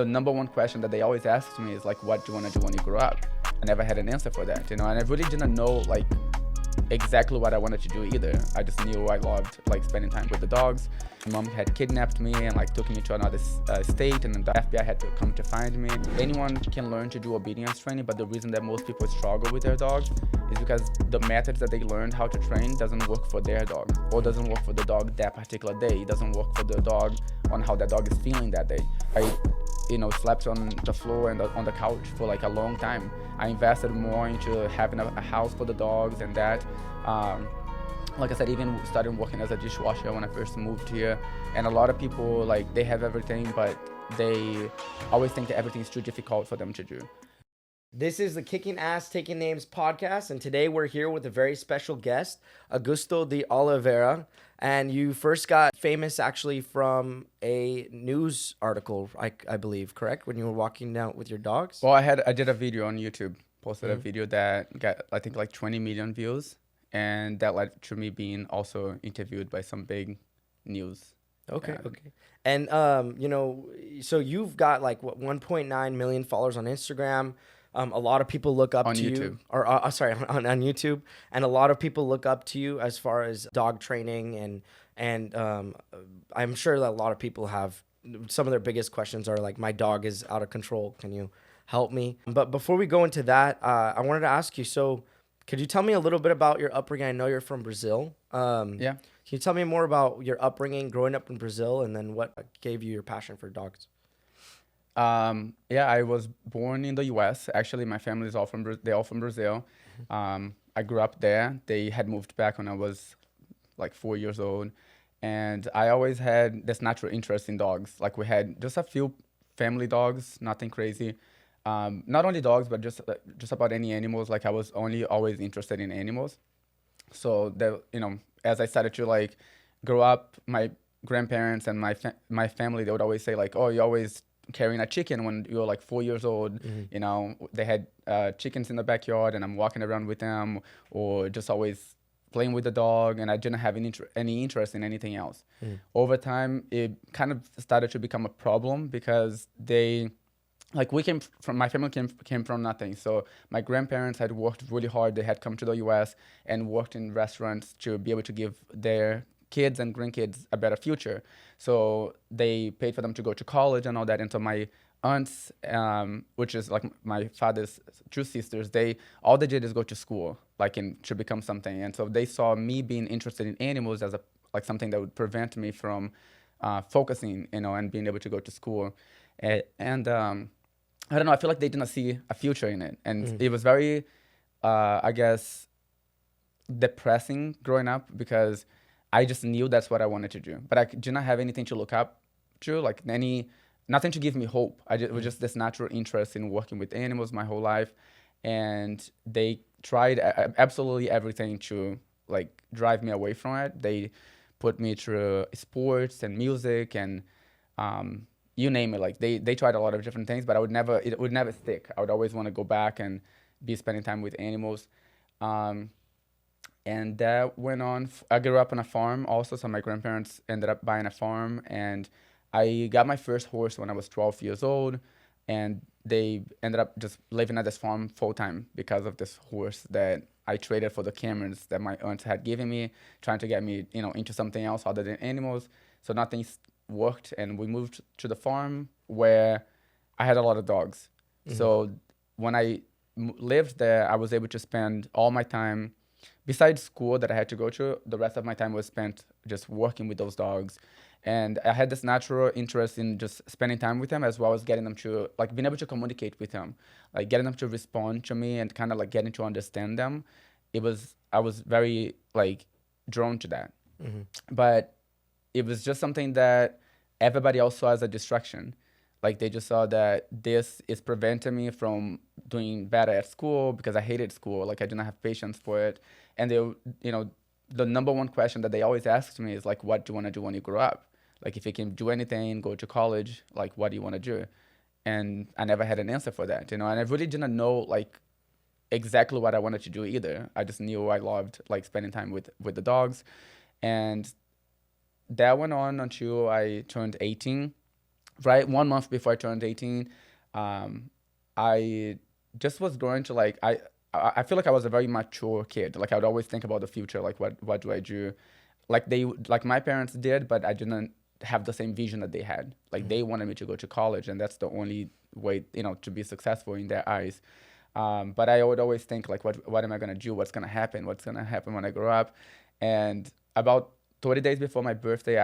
number one question that they always ask me is like, what do you want to do when you grow up? I never had an answer for that, and I really didn't know like exactly what I wanted to do either. I just knew I loved like spending time with the dogs. My mom had kidnapped me and like took me to another state, and then the FBI had to come to find me. Anyone can learn to do obedience training, but the reason that most people struggle with their dogs is because the methods that they learned how to train doesn't work for their dog, or doesn't work for the dog that particular day. It doesn't work for the dog on how that dog is feeling that day. I slept on the floor and on the couch for like a long time. I invested more into having a house for the dogs and that. Like I said, even started working as a dishwasher when I first moved here. And a lot of people, like, they have everything, but they always think that everything's too difficult for them to do. This is the Kicking Ass Taking Names podcast, and today we're here with a very special guest, Augusto de Oliveira. And you first got famous actually from a news article, I believe, correct? When you were walking down with your dogs? Well, I did a video on YouTube, posted a video that got, I think, like 20 million views. And that led to me being also interviewed by some big news. Okay. And, so you've got like, 1.9 million followers on Instagram. A lot of people look up to YouTube. you, or on YouTube, and a lot of people look up to you as far as dog training, and I'm sure that a lot of people have some of their biggest questions are like, my dog is out of control. Can you help me? But before we go into that, I wanted to ask you, so could you tell me a little bit about your upbringing? I know you're from Brazil. Yeah. Can you tell me more about your upbringing, growing up in Brazil, and then what gave you your passion for dogs? Yeah, I was born in the U.S. Actually, my family is all from Brazil. I grew up there. They had moved back when I was like 4 years old, and I always had this natural interest in dogs. Like we had just a few family dogs, nothing crazy. Not only dogs, but just about any animals. Like I was always interested in animals. So as I started to like grow up, my grandparents and my family, they would always say like, "Oh, you're always carrying a chicken when you're like 4 years old." They had chickens in the backyard, and I'm walking around with them, or just always playing with the dog, and I didn't have any interest in anything else. Over time, it kind of started to become a problem because my family came from nothing. So my grandparents had worked really hard. They had come to the U.S. and worked in restaurants to be able to give their kids and grandkids a better future. So they paid for them to go to college and all that. And so my aunts, which is like my father's two sisters, all they did is go to school, to become something. And so they saw me being interested in animals as something that would prevent me from focusing, and being able to go to school. And I don't know, I feel like they didn't see a future in it. And it was very, I guess, depressing growing up, because I just knew that's what I wanted to do. But I did not have anything to look up to, nothing to give me hope. It was just this natural interest in working with animals my whole life. And they tried absolutely everything to drive me away from it. They put me through sports and music and you name it. They tried a lot of different things, but it would never stick. I would always want to go back and be spending time with animals. And that went on. I grew up on a farm also, so my grandparents ended up buying a farm, and I got my first horse when I was 12 years old, and they ended up just living at this farm full time because of this horse that I traded for the cameras that my aunts had given me, trying to get me, into something else other than animals. So nothing worked, and we moved to the farm where I had a lot of dogs. So when I lived there, I was able to spend all my time, besides school that I had to go to, the rest of my time was spent just working with those dogs. And I had this natural interest in just spending time with them, as well as getting them to, being able to communicate with them, getting them to respond to me and kind of getting to understand them. I was very drawn to that. But it was just something that everybody else saw as a distraction. They just saw that this is preventing me from doing better at school, because I hated school. I didn't have patience for it. And they, the number one question that they always asked me is what do you want to do when you grow up? If you can do anything, go to college, what do you want to do? And I never had an answer for that, and I really didn't know exactly what I wanted to do either. I just knew I loved spending time with the dogs. And that went on until I turned 18. right 1 month before I turned 18, um, I just was going to like I feel like I was a very mature kid. Like I would always think about the future, like what do I do? Like my parents did, but I didn't have the same vision that they had. Like they wanted me to go to college, and that's the only way, to be successful in their eyes. But I would always think like, what am I gonna do? What's gonna happen? What's gonna happen when I grow up? And about 30 days before my birthday,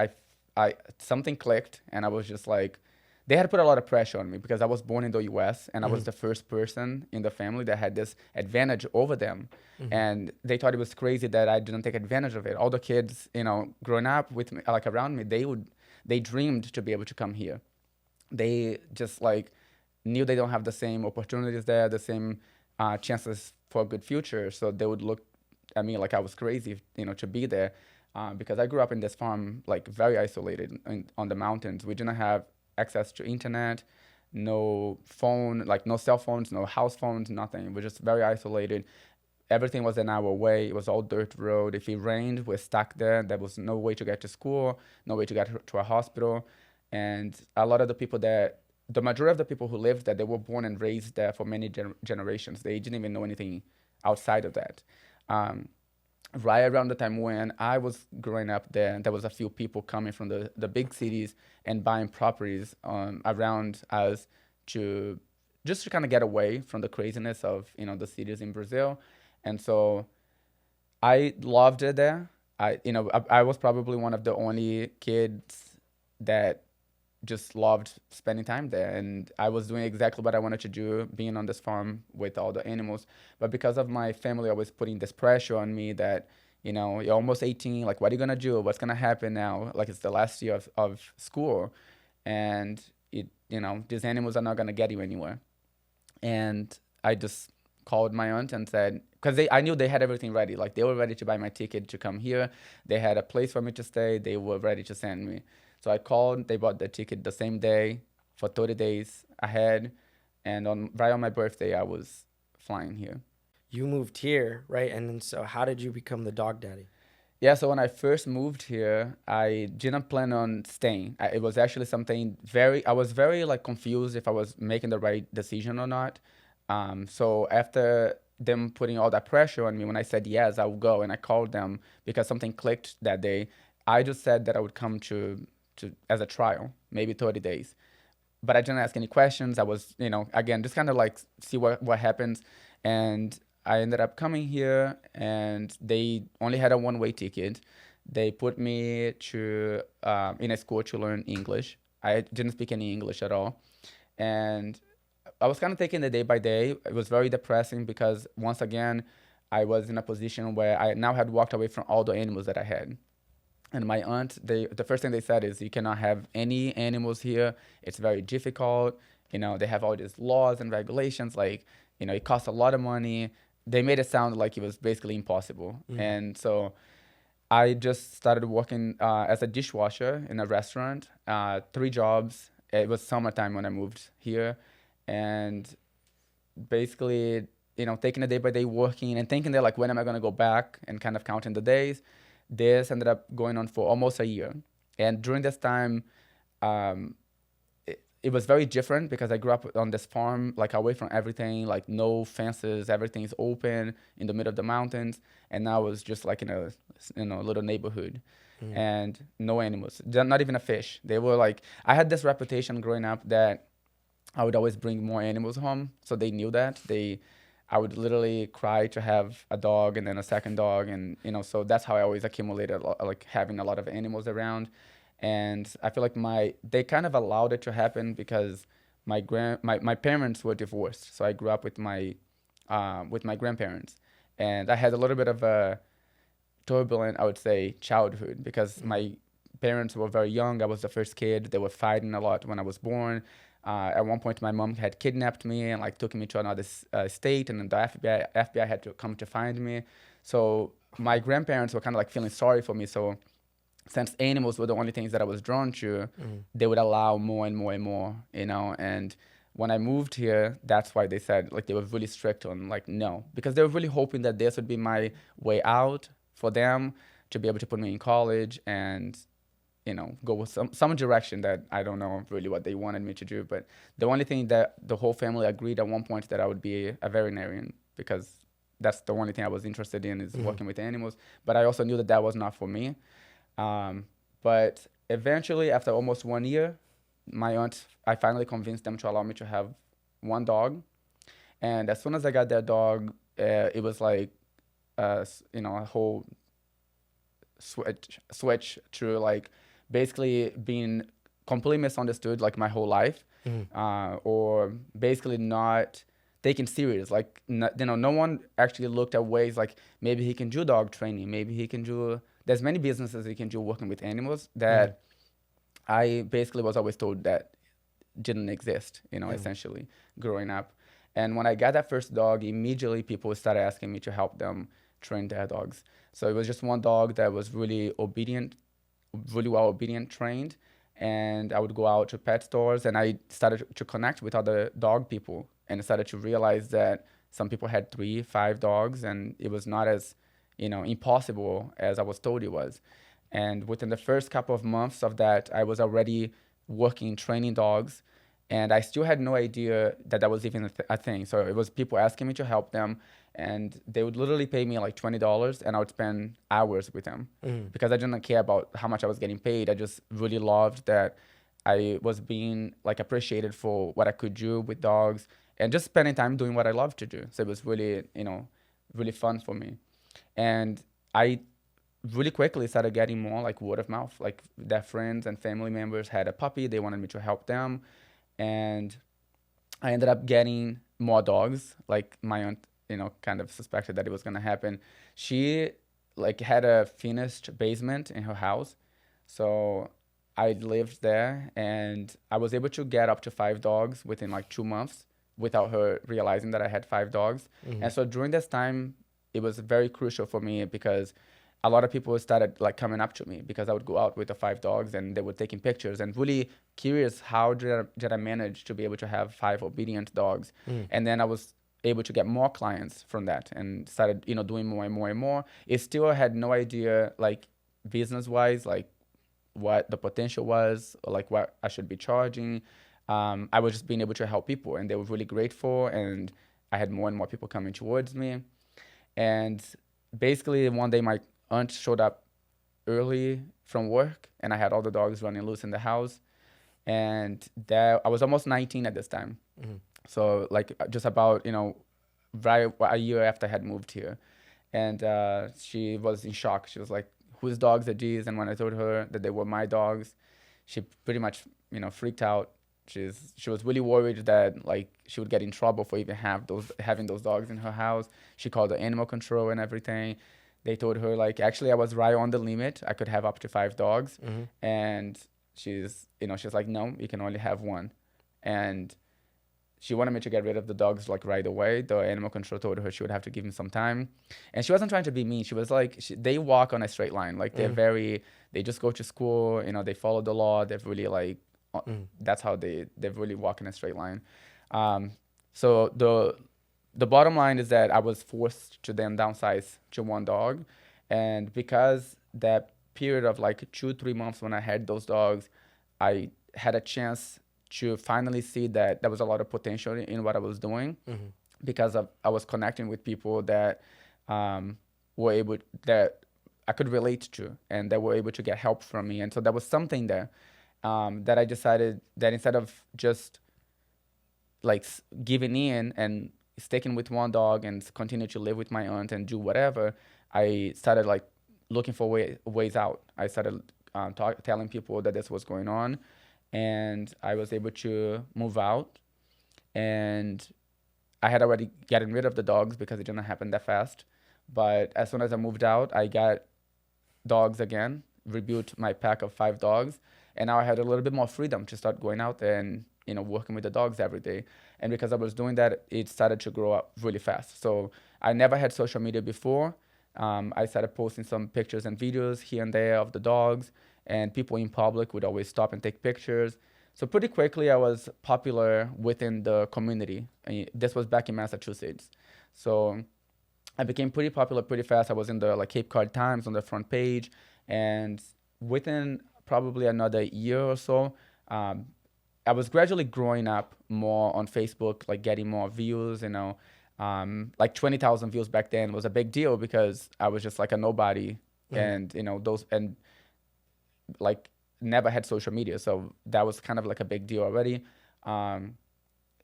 I something clicked, and I was just like, they had put a lot of pressure on me because I was born in the U.S. and I was the first person in the family that had this advantage over them, and they thought it was crazy that I didn't take advantage of it. All the kids, growing up with me, like around me, they dreamed to be able to come here. They just like knew they don't have the same opportunities there, the same chances for a good future. So they would look at me like I was crazy, to be there. Because I grew up in this farm, like very isolated on the mountains. We didn't have access to internet, no phone, like no cell phones, no house phones, nothing. We're just very isolated. Everything was an hour away. It was all dirt road. If it rained, we're stuck there. There was no way to get to school, no way to get to a hospital. And a lot of the majority of the people who lived there, they were born and raised there for many generations. They didn't even know anything outside of that. Um, right around the time when I was growing up there was a few people coming from the big cities and buying properties around us to just to kind of get away from the craziness of the cities in Brazil. And so I loved it there. I was probably one of the only kids that just loved spending time there, and I was doing exactly what I wanted to do, being on this farm with all the animals. But because of my family always putting this pressure on me that you're almost 18, like what are you gonna do, what's gonna happen now, like it's the last year of school, and these animals are not gonna get you anywhere. And I just called my aunt and said, because I knew they had everything ready, like they were ready to buy my ticket to come here, they had a place for me to stay, they were ready to send me. So I called, they bought the ticket the same day for 30 days ahead. And right on my birthday, I was flying here. You moved here, right? And then so how did you become the dog daddy? Yeah, so when I first moved here, I didn't plan on staying. It was actually something I was very like confused if I was making the right decision or not. So after them putting all that pressure on me, when I said yes, I will go, and I called them because something clicked that day. I just said that I would come to as a trial, maybe 30 days. But I didn't ask any questions. I was, again, just kind of like see what happens. And I ended up coming here, and they only had a one-way ticket. They put me to in a school to learn English. I didn't speak any English at all. And I was kind of taking it day by day. It was very depressing because once again, I was in a position where I now had walked away from all the animals that I had. And my aunt, the first thing they said is, you cannot have any animals here. It's very difficult. They have all these laws and regulations. Like, it costs a lot of money. They made it sound like it was basically impossible. And so I just started working as a dishwasher in a restaurant, 3 jobs. It was summertime when I moved here. And basically, taking a day by day working and thinking that, like, when am I going to go back, and kind of counting the days. This ended up going on for almost a year. And during this time, um, it was very different because I grew up on this farm, like away from everything, like no fences, everything's open in the middle of the mountains. And now I was just like in a little neighborhood, and no animals, not even a fish. They were like, I had this reputation growing up that I would always bring more animals home. So they knew that. I would literally cry to have a dog and then a second dog. And, so that's how I always accumulated, like having a lot of animals around. And I feel like they kind of allowed it to happen because my parents were divorced. So I grew up with my grandparents. And I had a little bit of a turbulent, I would say, childhood because my parents were very young. I was the first kid. They were fighting a lot when I was born. At one point, my mom had kidnapped me and like took me to another state, and then the FBI had to come to find me. So my grandparents were kind of like feeling sorry for me. So since animals were the only things that I was drawn to, they would allow more and more and more, And when I moved here, that's why they said, like, they were really strict on like no, because they were really hoping that this would be my way out for them to be able to put me in college and go with some direction that I don't know really what they wanted me to do. But the only thing that the whole family agreed at one point that I would be a veterinarian, because that's the only thing I was interested in, is working with animals. But I also knew that that was not for me. But eventually, after almost 1 year, I finally convinced them to allow me to have one dog. And as soon as I got that dog, it was like, a whole switch to like basically being completely misunderstood like my whole life, or basically not taken serious. Like, no one actually looked at ways like maybe he can do dog training, maybe he can do. There's many businesses he can do working with animals that I basically was always told that didn't exist, essentially growing up. And when I got that first dog, immediately people started asking me to help them train their dogs. So it was just one dog that was really obedient, really well obedient trained. And I would go out to pet stores, and I started to connect with other dog people, and started to realize that some people had 3, 5 dogs, and it was not as, impossible as I was told it was. And within the first couple of months of that, I was already working, training dogs, and I still had no idea that that was even a thing. So it was people asking me to help them, and they would literally pay me like $20, and I would spend hours with them because I didn't care about how much I was getting paid. I just really loved that I was being like appreciated for what I could do with dogs, and just spending time doing what I love to do. So it was really, really fun for me. And I really quickly started getting more like word of mouth, like their friends and family members had a puppy, they wanted me to help them. And I ended up getting more dogs. Like my aunt, kind of suspected that it was going to happen. She like had a finished basement in her house. So I lived there, and I was able to get up to 5 dogs within like 2 months without her realizing that I had 5 dogs. And so during this time, it was very crucial for me because a lot of people started like coming up to me because I would go out with the 5 dogs, and they were taking pictures and really curious how did I manage to be able to have 5 obedient dogs. And then I was able to get more clients from that, and started doing more and more and more. It still had no idea like business wise like what the potential was, or like what I should be charging. I was just being able to help people, and they were really grateful, and I had more and more people coming towards me. And basically one day my aunt showed up early from work, and I had all the dogs running loose in the house. And that I was almost 19 at this time. So like just about, right a year after I had moved here. And she was in shock. She was like, whose dogs are these? And when I told her that they were my dogs, she pretty much, freaked out. She was really worried that like she would get in trouble for even having those dogs in her house. She called the animal control and everything. They told her like actually I was right on the limit. I could have up to 5 dogs. And she's like, no, you can only have one. And she wanted me to get rid of the dogs like right away. The animal control told her she would have to give me some time. And she wasn't trying to be mean. She was like, they walk on a straight line. Like they just go to school, they follow the law. They're really like, that's how they really walk in a straight line. So the bottom line is that I was forced to then downsize to 1 dog. And because that period of like 2-3 months when I had those dogs, I had a chance to finally see that there was a lot of potential in what I was doing, because I was connecting with people that that I could relate to, and that were able to get help from me. And so there was something there that I decided that instead of just like giving in and sticking with 1 dog and continue to live with my aunt and do whatever, I started like looking for ways out. I started telling people that this was going on, and I was able to move out. And I had already gotten rid of the dogs because it didn't happen that fast. But as soon as I moved out, I got dogs again, rebuilt my pack of 5 dogs, and now I had a little bit more freedom to start going out there and working with the dogs every day. And because I was doing that, it started to grow up really fast. So I never had social media before. I started posting some pictures and videos here and there of the dogs, and people in public would always stop and take pictures. So pretty quickly, I was popular within the community. This was back in Massachusetts. So I became pretty popular pretty fast. I was in the like Cape Cod Times on the front page, and within probably another year or so, um, I was gradually growing up more on Facebook, like getting more views, like 20,000 views back then was a big deal because I was just like a nobody, and like never had social media, so that was kind of like a big deal already. Um,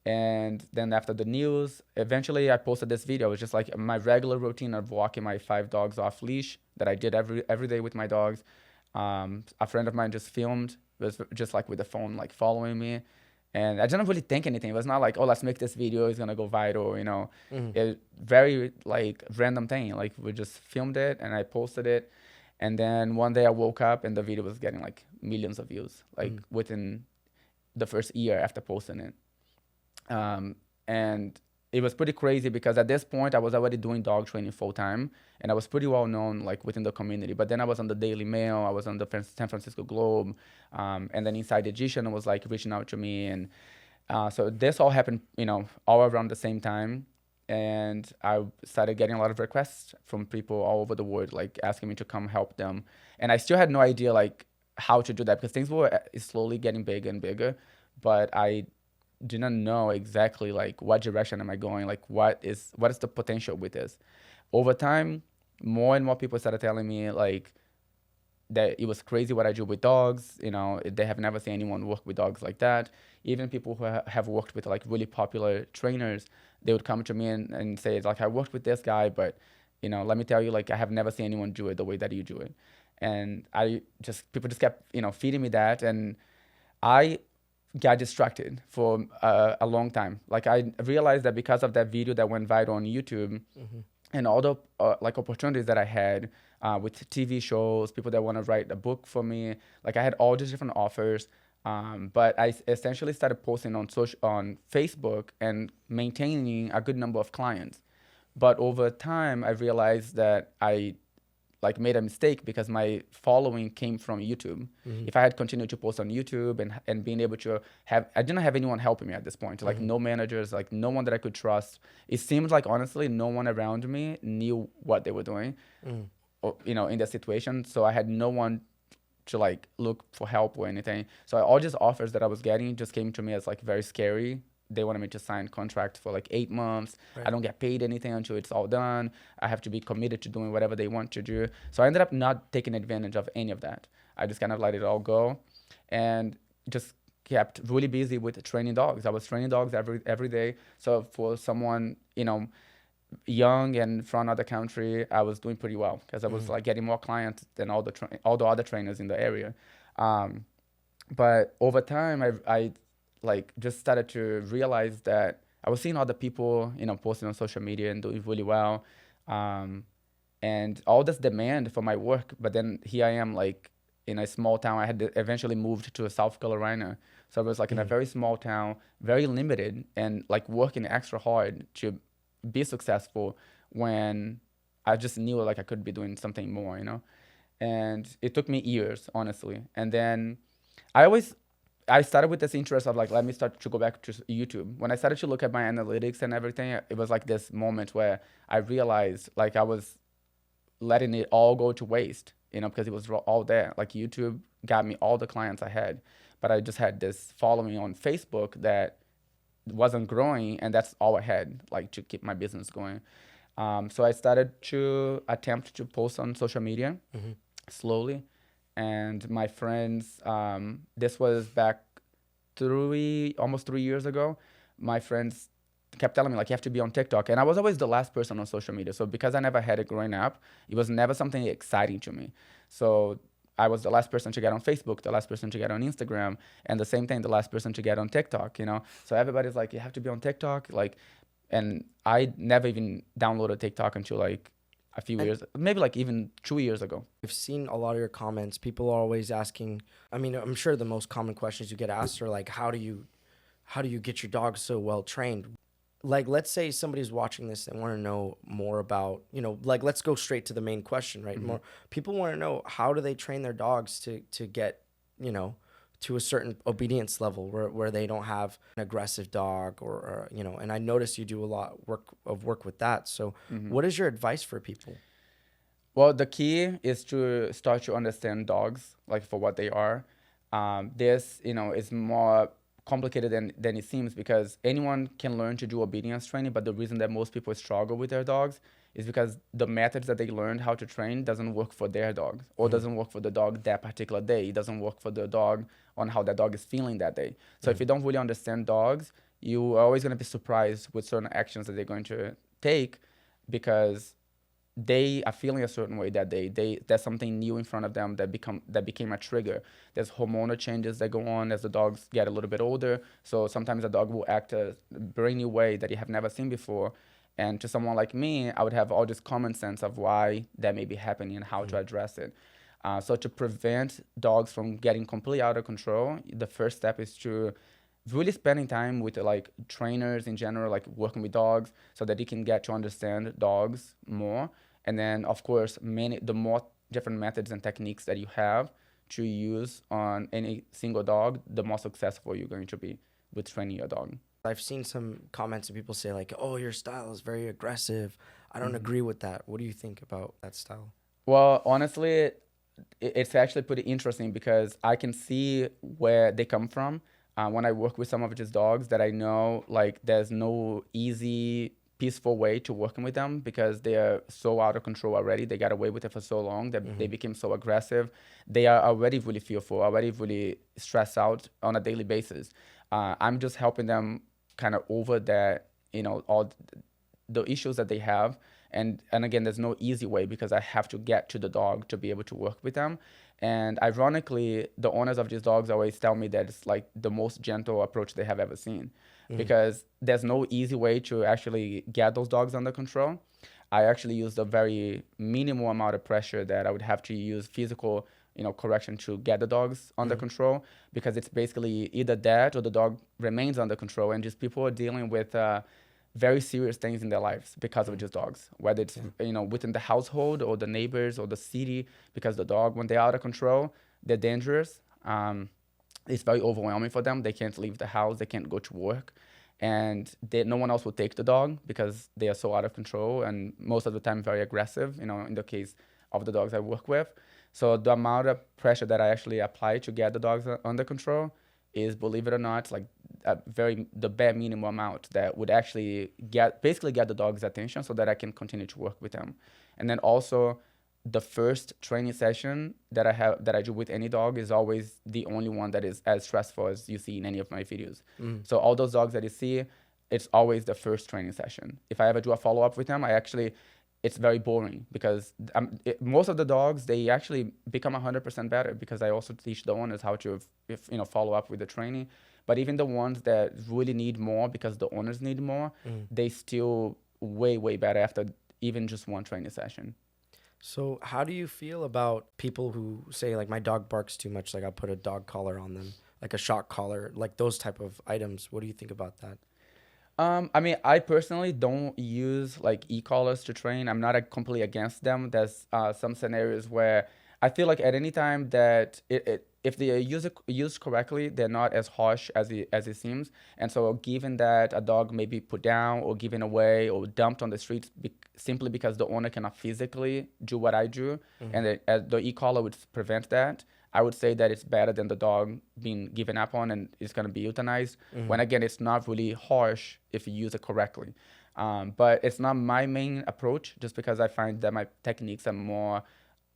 and then after the news, eventually I posted this video. It was just like my regular routine of walking my 5 dogs off leash that I did every day with my dogs. A friend of mine just filmed, was just like with the phone, like following me. And I didn't really think anything. It was not like, oh, let's make this video. It's gonna go viral. It very like random thing. Like we just filmed it and I posted it. And then one day I woke up and the video was getting like millions of views, like within the first year after posting it. And it was pretty crazy because at this point I was already doing dog training full time, and I was pretty well known like within the community. But then I was on the Daily Mail, I was on the San Francisco Globe, and then Inside Edition was like reaching out to me, and so this all happened, all around the same time. And I started getting a lot of requests from people all over the world, like asking me to come help them. And I still had no idea like how to do that because things were slowly getting bigger and bigger, but I do not know exactly like what direction am I going, like what is the potential with this. Over time, more and more people started telling me like that it was crazy what I do with dogs. They have never seen anyone work with dogs like that. Even people who have worked with like really popular trainers, they would come to me and say like, I worked with this guy, but let me tell you, like I have never seen anyone do it the way that you do it. And people just kept feeding me that, and I got distracted for a long time. Like I realized that because of that video that went viral on YouTube, and all the like opportunities that I had with TV shows, people that want to write a book for me, like I had all these different offers. But I essentially started posting on Facebook and maintaining a good number of clients. But over time, I realized that I like made a mistake because my following came from YouTube. If I had continued to post on YouTube and being able to I didn't have anyone helping me at this point, like no managers, like no one that I could trust. It seemed like honestly, no one around me knew what they were doing, or, in that situation. So I had no one to like look for help or anything. So all these offers that I was getting just came to me as like very scary. They wanted me to sign contract for like 8 months. Right. I don't get paid anything until it's all done. I have to be committed to doing whatever they want to do. So I ended up not taking advantage of any of that. I just kind of let it all go and just kept really busy with training dogs. I was training dogs every day. So for someone, young and from another country, I was doing pretty well because I was like getting more clients than all the other trainers in the area. But over time, I like just started to realize that I was seeing other people, posting on social media and doing really well, and all this demand for my work. But then here I am, like in a small town. I had eventually moved to South Carolina, so I was like in a very small town, very limited, and like working extra hard to be successful when I just knew like I could be doing something more, And it took me years, honestly. And then I started with this interest of like, let me start to go back to YouTube. When I started to look at my analytics and everything, it was like this moment where I realized like I was letting it all go to waste, because it was all there. Like YouTube got me all the clients I had, but I just had this following on Facebook that wasn't growing, and that's all I had like to keep my business going. So I started to attempt to post on social media slowly. And my friends, this was back almost 3 years ago. My friends kept telling me like, you have to be on TikTok. And I was always the last person on social media. So because I never had it growing up, it was never something exciting to me. So I was the last person to get on Facebook, the last person to get on Instagram, and the same thing, the last person to get on TikTok, So everybody's like, you have to be on TikTok. And I never even downloaded TikTok until like a few years, maybe like even 2 years ago. I've seen a lot of your comments. People are always asking, I mean, I'm sure the most common questions you get asked are like, how do you get your dog so well trained? Like, let's say somebody's watching this and want to know more about, like, let's go straight to the main question, right? More people want to know, how do they train their dogs to get, to a certain obedience level where they don't have an aggressive dog or and I notice you do a lot work with that. So what is your advice for people? Well, the key is to start to understand dogs, like for what they are. This, is more complicated than it seems because anyone can learn to do obedience training, but the reason that most people struggle with their dogs is because the methods that they learned how to train doesn't work for their dog or doesn't work for the dog that particular day. It doesn't work for the dog on how that dog is feeling that day. So if you don't really understand dogs, you are always going to be surprised with certain actions that they're going to take because they are feeling a certain way that day. There's something new in front of them that became a trigger. There's hormonal changes that go on as the dogs get a little bit older. So sometimes a dog will act a brand new way that you have never seen before. And to someone like me, I would have all this common sense of why that may be happening and how to address it. So to prevent dogs from getting completely out of control, the first step is to really spending time with like trainers in general, like working with dogs so that you can get to understand dogs more. And then of course, the more different methods and techniques that you have to use on any single dog, the more successful you're going to be with training your dog. I've seen some comments and people say like, "Oh, your style is very aggressive." I don't agree with that. What do you think about that style? Well, honestly, it's actually pretty interesting because I can see where they come from when I work with some of these dogs that I know like there's no easy, peaceful way to working with them because they are so out of control already. They got away with it for so long that they became so aggressive. They are already really fearful, already really stressed out on a daily basis. I'm just helping them kind of over that, all the issues that they have. And again, there's no easy way because I have to get to the dog to be able to work with them. And ironically, the owners of these dogs always tell me that it's like the most gentle approach they have ever seen because there's no easy way to actually get those dogs under control. I actually used a very minimal amount of pressure that I would have to use physical, correction to get the dogs under control because it's basically either that or the dog remains under control. And just people are dealing with very serious things in their lives because of just dogs, whether it's within the household or the neighbors or the city, because the dog, when they're out of control, they're dangerous. It's very overwhelming for them. They can't leave the house, they can't go to work, and no one else will take the dog because they are so out of control and most of the time very aggressive, in the case of the dogs I work with. So the amount of pressure that I actually apply to get the dogs under control is, believe it or not, like the bare minimum amount that would actually get the dog's attention so that I can continue to work with them. And then also the first training session that I do with any dog is always the only one that is as stressful as you see in any of my videos. So all those dogs that you see, it's always the first training session. If I ever do a follow-up with them, it's very boring because most of the dogs, they actually become 100% better because I also teach the owners how to follow up with the training. But even the ones that really need more because the owners need more, they still way, way better after even just one training session. So how do you feel about people who say like, my dog barks too much, like I'll put a dog collar on them, like a shock collar, like those type of items? What do you think about that? I personally don't use like e-collars to train. I'm not completely against them. There's some scenarios where I feel like at any time that if they are used correctly, they're not as harsh as it seems. And so given that a dog may be put down or given away or dumped on the streets simply because the owner cannot physically do what I do, and the e-collar would prevent that, I would say that it's better than the dog being given up on and it's going to be euthanized. When again, it's not really harsh if you use it correctly. But it's not my main approach just because I find that my techniques are more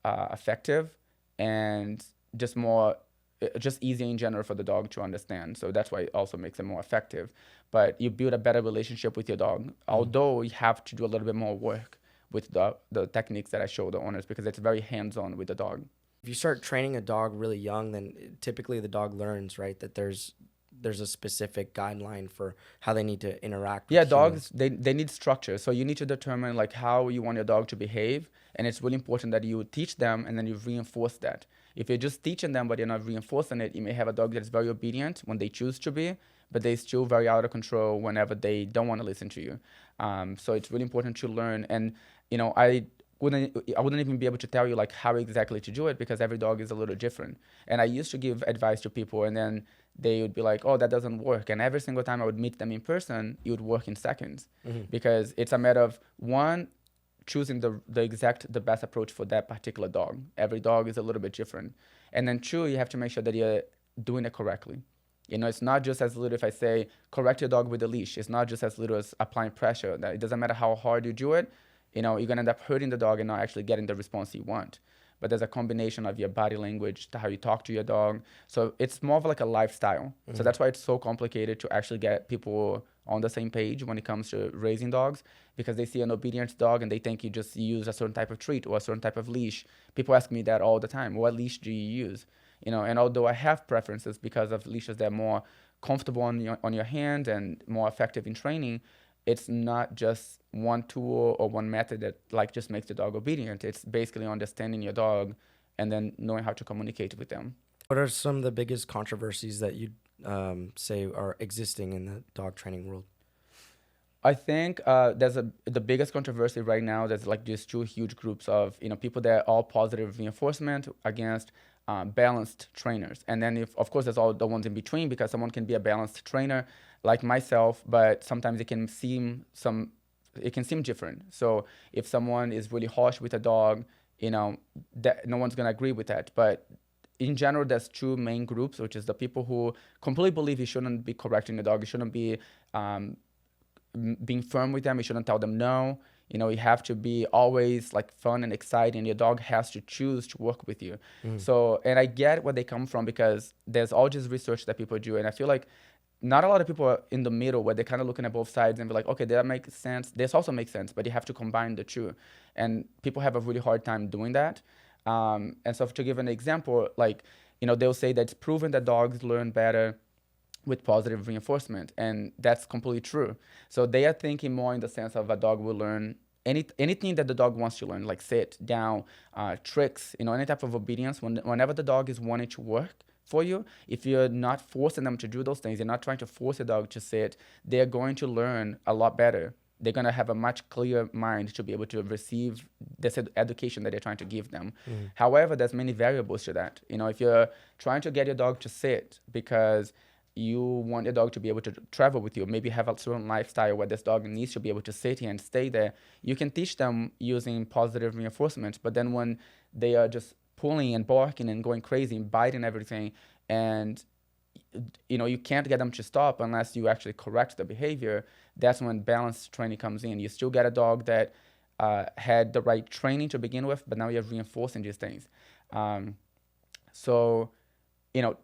effective and just easier in general for the dog to understand. So that's why it also makes it more effective. But you build a better relationship with your dog, although you have to do a little bit more work with the techniques that I show the owners because it's very hands-on with the dog. If you start training a dog really young, then typically the dog learns, right, that there's a specific guideline for how they need to interact with dogs, they need structure. So you need to determine like how you want your dog to behave, and it's really important that you teach them and then you reinforce that. If you're just teaching them but you're not reinforcing it, you may have a dog that's very obedient when they choose to be, but they're still very out of control whenever they don't want to listen to you. So it's really important to learn. And I wouldn't even be able to tell you like how exactly to do it because every dog is a little different. And I used to give advice to people and then they would be like, oh, that doesn't work. And every single time I would meet them in person, it would work in seconds because it's a matter of one, choosing the best approach for that particular dog. Every dog is a little bit different. And then two, you have to make sure that you're doing it correctly. It's not just as little if I say correct your dog with a leash. It's not just as little as applying pressure. That it doesn't matter how hard you do it. You're gonna end up hurting the dog and not actually getting the response you want. But there's a combination of your body language to how you talk to your dog. So it's more of like a lifestyle. So that's why it's so complicated to actually get people on the same page when it comes to raising dogs, because they see an obedient dog and they think you just use a certain type of treat or a certain type of leash. People ask me that all the time. What leash do you use? And although I have preferences because of leashes that are more comfortable on your hand and more effective in training, it's not just one tool or one method that like just makes the dog obedient. It's basically understanding your dog and then knowing how to communicate with them. What are some of the biggest controversies that you say are existing in the dog training world? I think the biggest controversy right now. There's like these two huge groups of people that are all positive reinforcement against balanced trainers, and then of course there's all the ones in between, because someone can be a balanced trainer like myself, but sometimes it can seem different. So if someone is really harsh with a dog, that no one's gonna agree with that. But in general, there's two main groups, which is the people who completely believe you shouldn't be correcting the dog, you shouldn't be being firm with them, you shouldn't tell them no. You have to be always like fun and exciting. Your dog has to choose to work with you. So, and I get where they come from, because there's all this research that people do, and I feel like not a lot of people are in the middle where they're kind of looking at both sides and be like, okay, that makes sense. This also makes sense, but you have to combine the two. And people have a really hard time doing that. And so to give an example, like, they'll say that it's proven that dogs learn better with positive reinforcement, and that's completely true. So they are thinking more in the sense of a dog will learn anything that the dog wants to learn, like sit, down, tricks, any type of obedience. Whenever the dog is wanting to work for you, if you're not forcing them to do those things, you're not trying to force a dog to sit, they're going to learn a lot better. They're going to have a much clearer mind to be able to receive this education that they're trying to give them. However, there's many variables to that. If you're trying to get your dog to sit because you want your dog to be able to travel with you, maybe have a certain lifestyle where this dog needs to be able to sit here and stay there, you can teach them using positive reinforcement. But then when they are just pulling and barking and going crazy and biting everything, and you can't get them to stop unless you actually correct the behavior, that's when balanced training comes in. You still get a dog that had the right training to begin with, but now you're reinforcing these things. So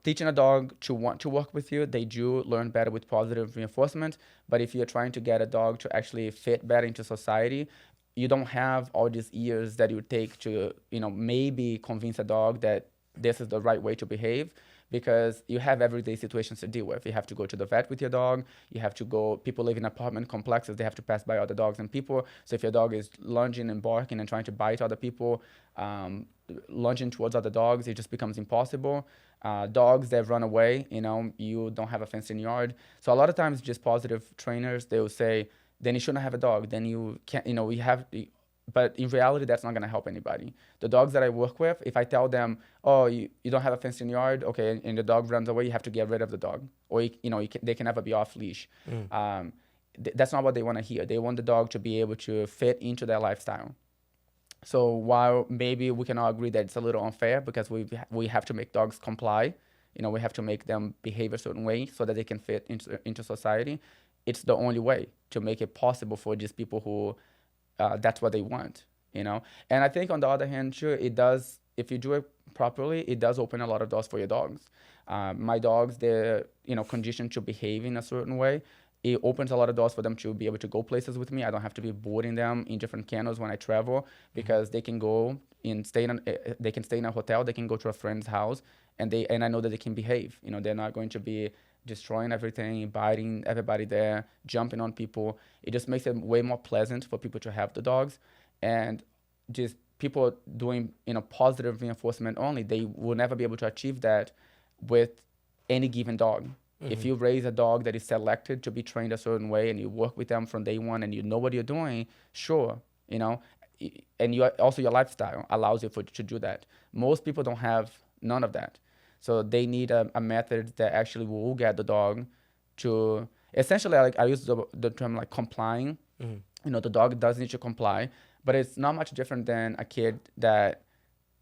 teaching a dog to want to work with you, they do learn better with positive reinforcement. But if you're trying to get a dog to actually fit better into society, you don't have all these years that it would take to, maybe convince a dog that this is the right way to behave, because you have everyday situations to deal with. You have to go to the vet with your dog. You have to go, people live in apartment complexes, they have to pass by other dogs and people. So if your dog is lunging and barking and trying to bite other people, lunging towards other dogs, it just becomes impossible. Dogs that run away, you don't have a fenced in yard. So a lot of times just positive trainers, they will say, then you shouldn't have a dog. Then you can't, we have, but in reality, that's not going to help anybody. The dogs that I work with, if I tell them, oh, you don't have a fenced in yard, okay, and the dog runs away, you have to get rid of the dog. Or, they can never be off leash. That's not what they want to hear. They want the dog to be able to fit into their lifestyle. So while maybe we can all agree that it's a little unfair, because we have to make dogs comply, we have to make them behave a certain way so that they can fit into society, it's the only way to make it possible for these people who that's what they want, And I think on the other hand, sure, it does, if you do it properly, it does open a lot of doors for your dogs. My dogs, they're, conditioned to behave in a certain way. It opens a lot of doors for them to be able to go places with me. I don't have to be boarding them in different kennels when I travel, because they can go and they can stay in a hotel, they can go to a friend's house, and I know that they can behave. They're not going to be destroying everything, biting everybody there, jumping on people. It just makes it way more pleasant for people to have the dogs. And just people doing, positive reinforcement only, they will never be able to achieve that with any given dog. If you raise a dog that is selected to be trained a certain way and you work with them from day one and you know what you're doing, sure, and also your lifestyle allows you to do that. Most people don't have none of that. So they need a method that actually will get the dog to, essentially, I use the term like complying. The dog does need to comply. But it's not much different than a kid that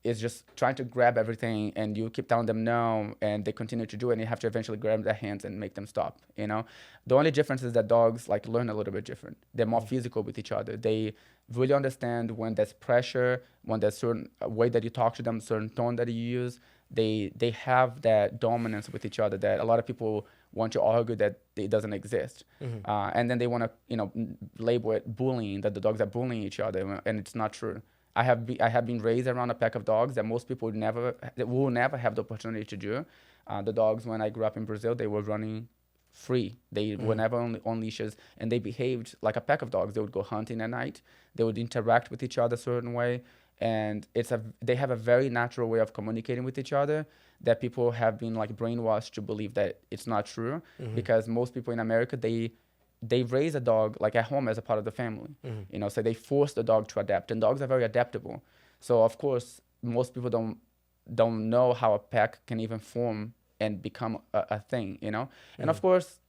is just trying to grab everything and you keep telling them no and they continue to do it and you have to eventually grab their hands and make them stop, you know. The only difference is that dogs like learn a little bit different. They're more physical with each other. They really understand when there's pressure, when there's certain way that you talk to them, certain tone that you use. They have that dominance with each other that a lot of people want to argue that it doesn't exist. And then they want to, you know, label it bullying, that the dogs are bullying each other, and it's not true. I have been raised around a pack of dogs that most people will never have the opportunity to do. The dogs, when I grew up in Brazil, they were running free. They were never on leashes, and they behaved like a pack of dogs. They would go hunting at night. They would interact with each other a certain way, and they have a very natural way of communicating with each other that people have been like brainwashed to believe that it's not true, because most people in America, they raise a dog like at home as a part of the family, you know, so they force the dog to adapt, and dogs are very adaptable. So of course, most people don't know how a pack can even form and become a thing, you know. And of course,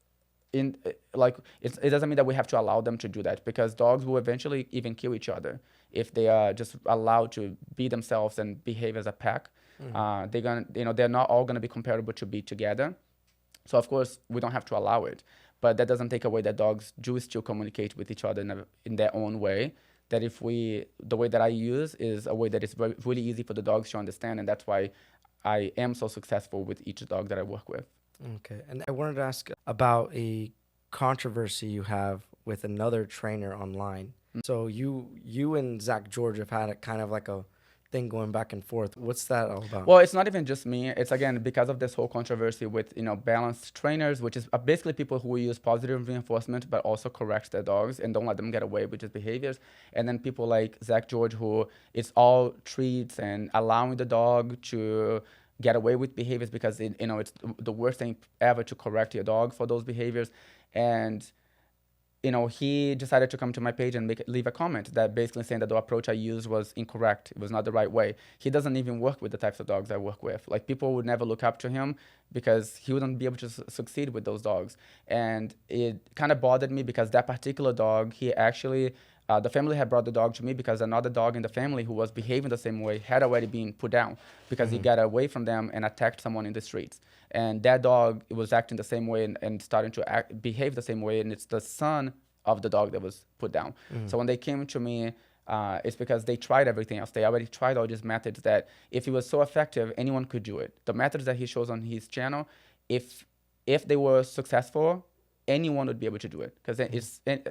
in like it doesn't mean that we have to allow them to do that, because dogs will eventually even kill each other if they are just allowed to be themselves and behave as a pack. They're not all gonna be comparable to be together. So of course we don't have to allow it, but that doesn't take away that dogs do still communicate with each other in their own way. That the way that I use is a way that is really easy for the dogs to understand, and that's why I am so successful with each dog that I work with. Okay, and I wanted to ask about a controversy you have with another trainer online. So you and Zach George have had a kind of like a thing going back and forth. What's that all about? Well, it's not even just me. It's again because of this whole controversy with, you know, balanced trainers, which is basically people who use positive reinforcement but also correct their dogs and don't let them get away with just behaviors. And then people like Zach George, who it's all treats and allowing the dog to get away with behaviors because it's the worst thing ever to correct your dog for those behaviors. And he decided to come to my page and leave a comment that basically saying that the approach I used was incorrect. It was not the right way. He doesn't even work with the types of dogs I work with. Like, people would never look up to him because he wouldn't be able to succeed with those dogs. And it kind of bothered me because that particular dog, he actually, the family had brought the dog to me because another dog in the family who was behaving the same way had already been put down because he got away from them and attacked someone in the streets. And that dog was acting the same way and starting to behave the same way. And it's the son of the dog that was put down. So when they came to me, it's because they tried everything else. They already tried all these methods that if it was so effective, anyone could do it. The methods that he shows on his channel, if they were successful, anyone would be able to do it because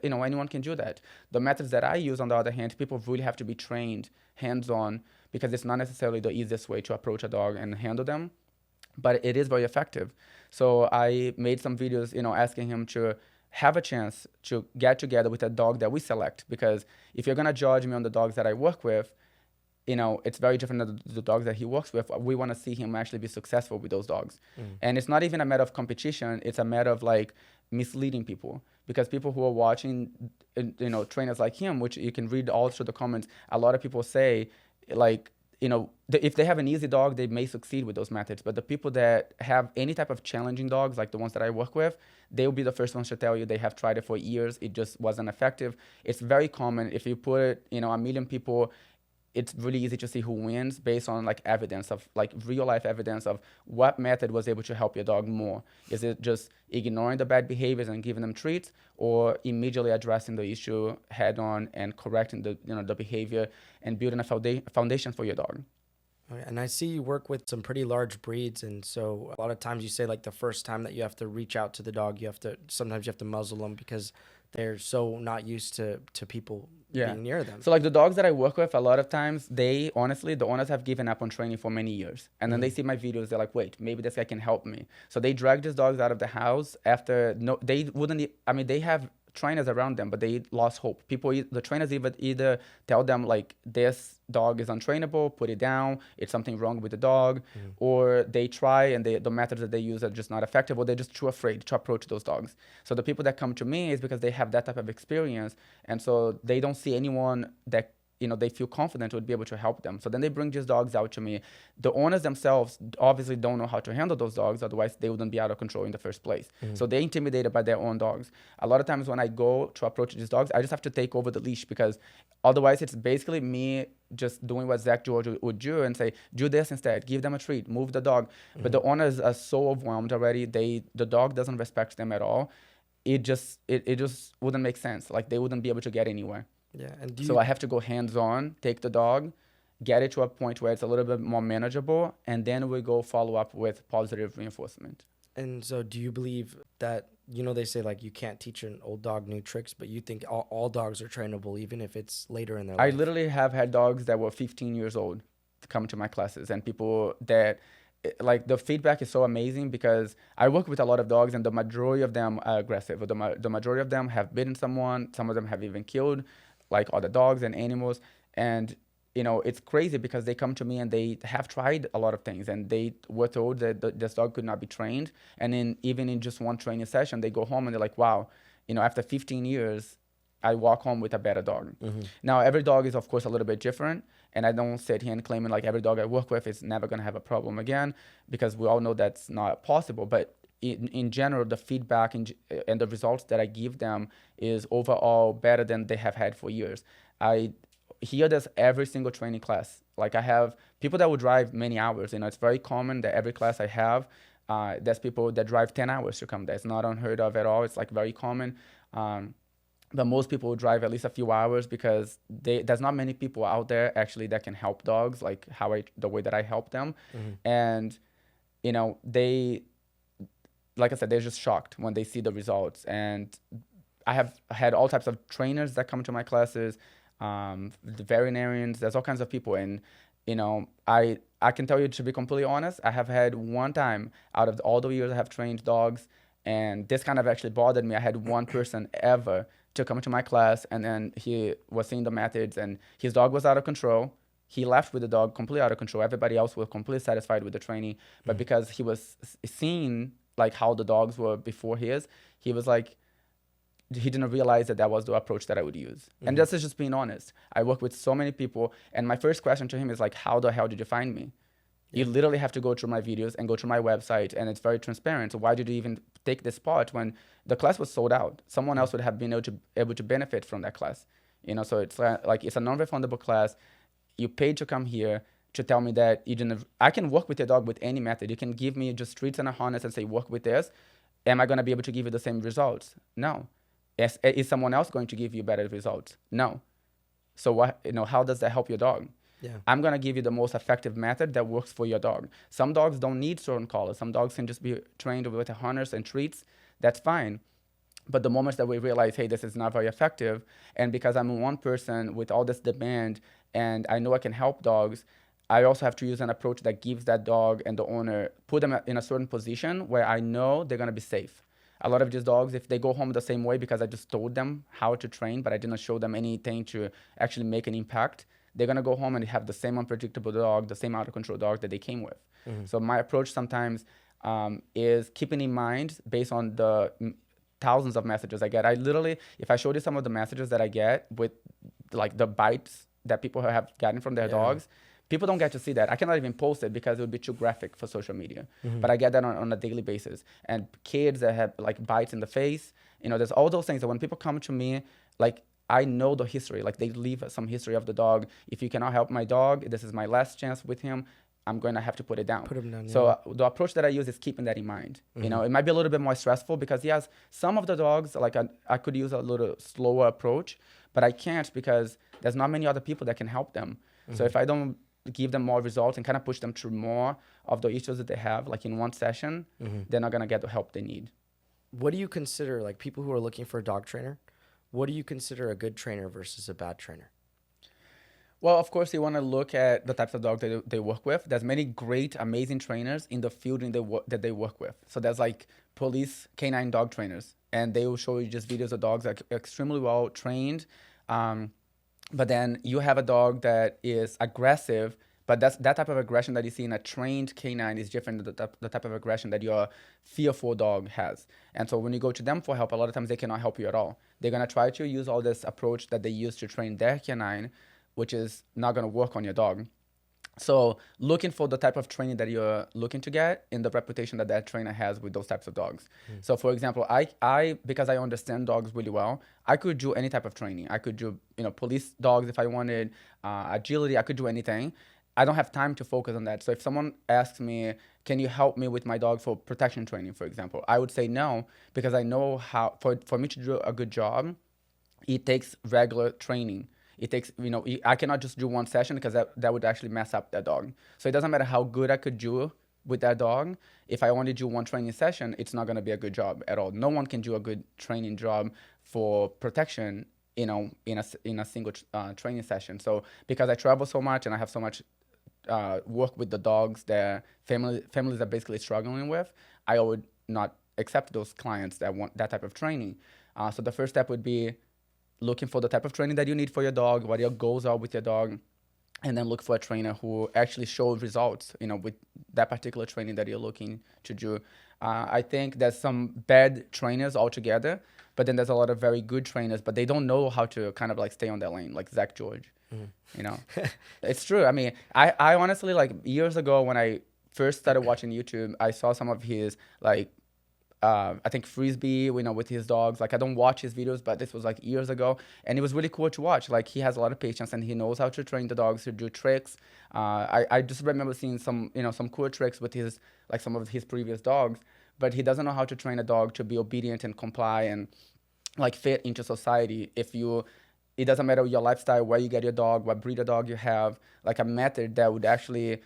anyone can do that. The methods that I use, on the other hand, people really have to be trained hands-on because it's not necessarily the easiest way to approach a dog and handle them, but it is very effective. So I made some videos, asking him to have a chance to get together with a dog that we select, because if you're going to judge me on the dogs that I work with, it's very different than the dogs that he works with. We want to see him actually be successful with those dogs. And it's not even a matter of competition. It's a matter of like misleading people, because people who are watching, trainers like him, which you can read all through the comments, a lot of people say like, if they have an easy dog, they may succeed with those methods. But the people that have any type of challenging dogs, like the ones that I work with, they will be the first ones to tell you they have tried it for years. It just wasn't effective. It's very common. If you put, a million people, it's really easy to see who wins based on like evidence of like real life evidence of what method was able to help your dog more. Is it just ignoring the bad behaviors and giving them treats, or immediately addressing the issue head on and correcting the behavior and building a foundation for your dog? And I see you work with some pretty large breeds, and so a lot of times you say like the first time that you have to reach out to the dog, sometimes you have to muzzle them because they're so not used to people being near them. So like the dogs that I work with, a lot of times the owners have given up on training for many years. And then they see my videos, they're like, wait, maybe this guy can help me. So they drag these dogs out of the house after, they have trainers around them, but they lost hope. The trainers either tell them like, this dog is untrainable, put it down, it's something wrong with the dog, or they try and the methods that they use are just not effective, or they're just too afraid to approach those dogs. So the people that come to me is because they have that type of experience, and so they don't see anyone that they feel confident would be able to help them. So then they bring these dogs out to me. The owners themselves obviously don't know how to handle those dogs, otherwise they wouldn't be out of control in the first place. So they're intimidated by their own dogs. A lot of times when I go to approach these dogs, I just have to take over the leash, because otherwise it's basically me just doing what Zach George would do and say, do this instead, give them a treat, move the dog. But the owners are so overwhelmed already. The dog doesn't respect them at all. It just wouldn't make sense. Like, they wouldn't be able to get anywhere. Yeah. And So I have to go hands-on, take the dog, get it to a point where it's a little bit more manageable, and then we go follow up with positive reinforcement. And so do you believe that, they say like you can't teach an old dog new tricks, but you think all dogs are trainable, even if it's later in their life? I literally have had dogs that were 15 years old come to my classes, and people that, like, the feedback is so amazing, because I work with a lot of dogs, and the majority of them are aggressive. The majority of them have bitten someone. Some of them have even killed, like, other dogs and animals. And it's crazy, because they come to me and they have tried a lot of things, and they were told that this dog could not be trained. And even in just one training session, they go home and they're like, wow, after 15 years, I walk home with a better dog. Now, every dog is, of course, a little bit different. And I don't sit here and claiming like every dog I work with is never going to have a problem again, because we all know that's not possible. But in general, the feedback and the results that I give them is overall better than they have had for years. I hear this every single training class. Like, I have people that will drive many hours. It's very common that every class I have, there's people that drive 10 hours to come there. It's not unheard of at all. It's like very common. But most people will drive at least a few hours, because there's not many people out there actually that can help dogs like the way that I help them. And, they, like I said, they're just shocked when they see the results. And I have had all types of trainers that come to my classes, the veterinarians, there's all kinds of people. And, I can tell you, to be completely honest, I have had one time out of all the years I have trained dogs, and this kind of actually bothered me. I had one person ever to come to my class, and then he was seeing the methods, and his dog was out of control. He left with the dog completely out of control. Everybody else was completely satisfied with the training. But because he was seeing like how the dogs were before his, he was like, he didn't realize that was the approach that I would use. And this is just being honest. I work with so many people, and my first question to him is like, how the hell did you find me? You literally have to go through my videos and go to my website, and it's very transparent. So why did you even take this part when the class was sold out? Someone else would have been able to benefit from that class. So it's like it's a non-refundable class. You paid to come here to tell me that you didn't. I can work with your dog with any method. You can give me just treats and a harness and say, work with this. Am I going to be able to give you the same results? No. Is someone else going to give you better results? No. So what? How does that help your dog? Yeah. I'm going to give you the most effective method that works for your dog. Some dogs don't need certain collars. Some dogs can just be trained with a harness and treats. That's fine. But the moment that we realize, hey, this is not very effective, and because I'm one person with all this demand and I know I can help dogs, I also have to use an approach that gives that dog and the owner, put them in a certain position where I know they're going to be safe. A lot of these dogs, if they go home the same way because I just told them how to train, but I didn't show them anything to actually make an impact, they're going to go home and have the same unpredictable dog, the same out-of-control dog that they came with. So my approach sometimes is keeping in mind based on the thousands of messages I get. I literally, if I showed you some of the messages that I get with like the bites that people have gotten from their dogs, people don't get to see that. I cannot even post it because it would be too graphic for social media. But I get that on a daily basis. And kids that have like bites in the face, there's all those things that when people come to me, like, I know the history, like they leave some history of the dog. If you cannot help my dog, this is my last chance with him. I'm going to have to put it down. Put him down. So the approach that I use is keeping that in mind. It might be a little bit more stressful because yes, some of the dogs, like I could use a little slower approach, but I can't because there's not many other people that can help them. So if I don't give them more results and kind of push them through more of the issues that they have, like in one session, they're not going to get the help they need. What do you consider, like people who are looking for a dog trainer, what do you consider a good trainer versus a bad trainer? Well, of course, you want to look at the types of dogs that they work with. There's many great, amazing trainers in the field that they work with. So there's like police canine dog trainers, and they will show you just videos of dogs that are extremely well trained. But then you have a dog that is aggressive, but that type of aggression that you see in a trained canine is different than the type of aggression that your fearful dog has. And so when you go to them for help, a lot of times they cannot help you at all. They're going to try to use all this approach that they use to train their canine, which is not going to work on your dog. So looking for the type of training that you're looking to get and the reputation that that trainer has with those types of dogs. So for example, I because I understand dogs really well, I could do any type of training. I could do, police dogs if I wanted, agility, I could do anything. I don't have time to focus on that. So if someone asks me, can you help me with my dog for protection training, for example, I would say no, because I know how, for me to do a good job, it takes regular training. It takes, I cannot just do one session because that would actually mess up that dog. So it doesn't matter how good I could do with that dog. If I only do one training session, it's not going to be a good job at all. No one can do a good training job for protection, in a single training session. So because I travel so much and I have so much work with the dogs that families are basically struggling with, I would not accept those clients that want that type of training. So the first step would be looking for the type of training that you need for your dog, what your goals are with your dog, and then look for a trainer who actually shows results, with that particular training that you're looking to do. I think there's some bad trainers altogether, but then there's a lot of very good trainers, but they don't know how to kind of like stay on their lane, like Zach George. It's true. I mean, I honestly, like, years ago when I first started watching YouTube, I saw some of his, like, I think Frisbee, with his dogs. Like, I don't watch his videos, but this was like years ago, and it was really cool to watch. Like, he has a lot of patience and he knows how to train the dogs to do tricks. I just remember seeing some cool tricks with some of his previous dogs, but he doesn't know how to train a dog to be obedient and comply and like fit into society. It doesn't matter your lifestyle, where you get your dog, what breed of dog you have, like a method that would actually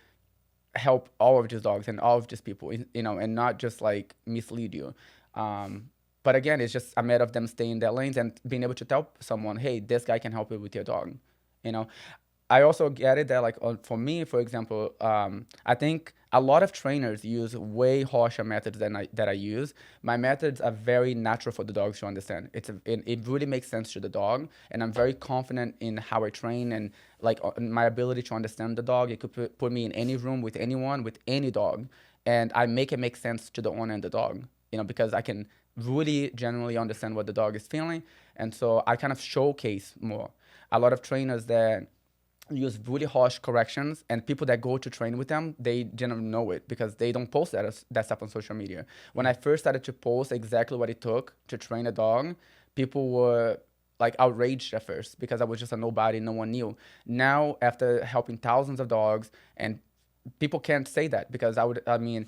help all of these dogs and all of these people, and not just like mislead you. But again, it's just a matter of them staying in their lanes and being able to tell someone, hey, this guy can help you with your dog. You know, I also get it that, like, for me, for example, I think a lot of trainers use way harsher methods than I use. My methods are very natural for the dogs to understand. It really makes sense to the dog, and I'm very confident in how I train and like my ability to understand the dog. It could put me in any room with anyone, with any dog, and I make it make sense to the owner and the dog. Because I can really generally understand what the dog is feeling, and so I kind of showcase more. A lot of trainers that use really harsh corrections, and people that go to train with them, they generally know it because they don't post that stuff on social media. When I first started to post exactly what it took to train a dog, people were like outraged at first because I was just a nobody, no one knew. Now, after helping thousands of dogs, and people can't say that because I mean,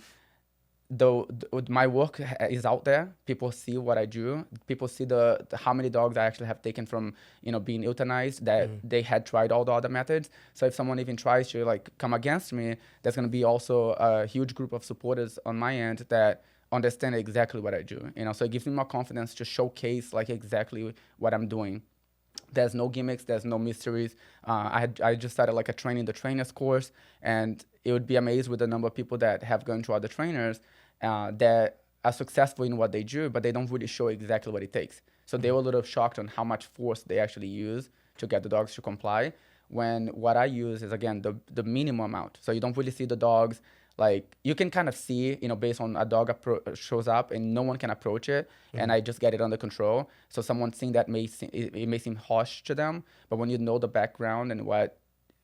though my work is out there, people see what I do. People see the how many dogs I actually have taken from being euthanized, that they had tried all the other methods. So if someone even tries to like come against me, there's going to be also a huge group of supporters on my end that understand exactly what I do. So it gives me more confidence to showcase like exactly what I'm doing. There's no gimmicks, there's no mysteries. I just started like a training the trainers course, and it would be amazed with the number of people that have gone to other trainers that are successful in what they do, but they don't really show exactly what it takes. So they were a little shocked on how much force they actually use to get the dogs to comply, when what I use is, again, the minimum amount. So you don't really see the dogs. Like, you can kind of see, based on a dog shows up and no one can approach it, and I just get it under control. So someone seeing that it may seem harsh to them, but when you know the background and what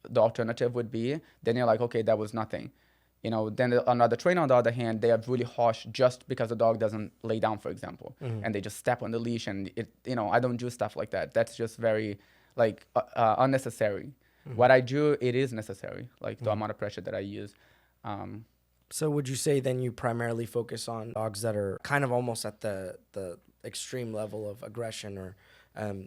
the alternative would be, then you're like, okay, that was nothing. Then another trainer, on the other hand, they are really harsh just because the dog doesn't lay down, for example, and they just step on the leash, and I don't do stuff like that. That's just very like unnecessary. What I do, it is necessary, like the amount of pressure that I use. So would you say then you primarily focus on dogs that are kind of almost at the extreme level of aggression, or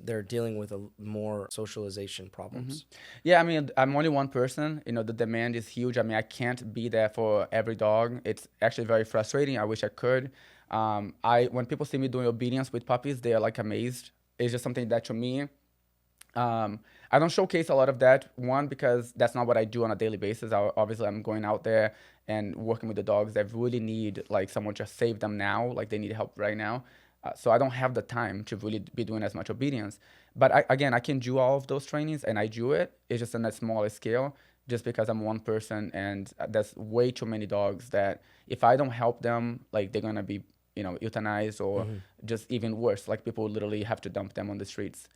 they're dealing with more socialization problems? Yeah, I mean, I'm only one person. The demand is huge. I mean, I can't be there for every dog. It's actually very frustrating. I wish I could. When people see me doing obedience with puppies, they are like amazed. It's just something that, to me, I don't showcase a lot of that. One, because that's not what I do on a daily basis. Obviously, I'm going out there and working with the dogs that really need like someone to save them now, like they need help right now. So I don't have the time to really be doing as much obedience. But I can do all of those trainings, and I do it. It's just on a smaller scale, just because I'm one person, and there's way too many dogs that if I don't help them, like they're gonna be euthanized, or just even worse, like people literally have to dump them on the streets.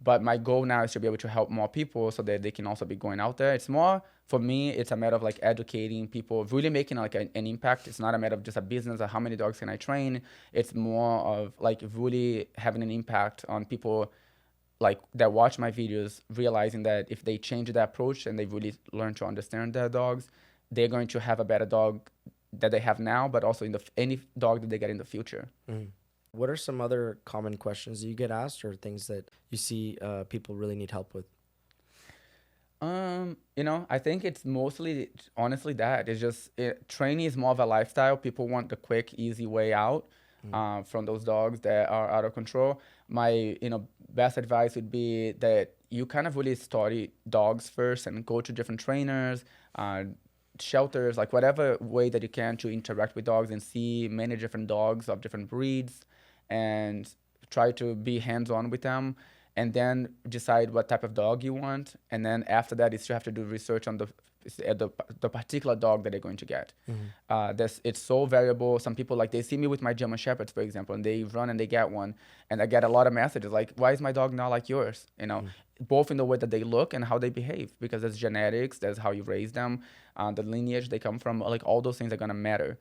But my goal now is to be able to help more people so that they can also be going out there. It's more, for me, it's a matter of like educating people, really making like an impact. It's not a matter of just a business or how many dogs can I train. It's more of like really having an impact on people like that watch my videos, realizing that if they change their approach and they really learn to understand their dogs, they're going to have a better dog that they have now, but also in the any dog that they get in the future. Mm. What are some other common questions that you get asked, or things that you see people really need help with? I think it's mostly honestly that it's just training is more of a lifestyle. People want the quick, easy way out from those dogs that are out of control. My best advice would be that you kind of really study dogs first and go to different trainers, shelters, like whatever way that you can to interact with dogs and see many different dogs of different breeds and try to be hands-on with them and then decide what type of dog you want. And then after that, you still have to do research on the particular dog that they're going to get. It's so variable. Some people, like, they see me with my German Shepherds, for example, and they run and they get one. And I get a lot of messages like, why is my dog not like yours? Both in the way that they look and how they behave, because there's genetics, there's how you raise them, the lineage they come from, like all those things are going to matter.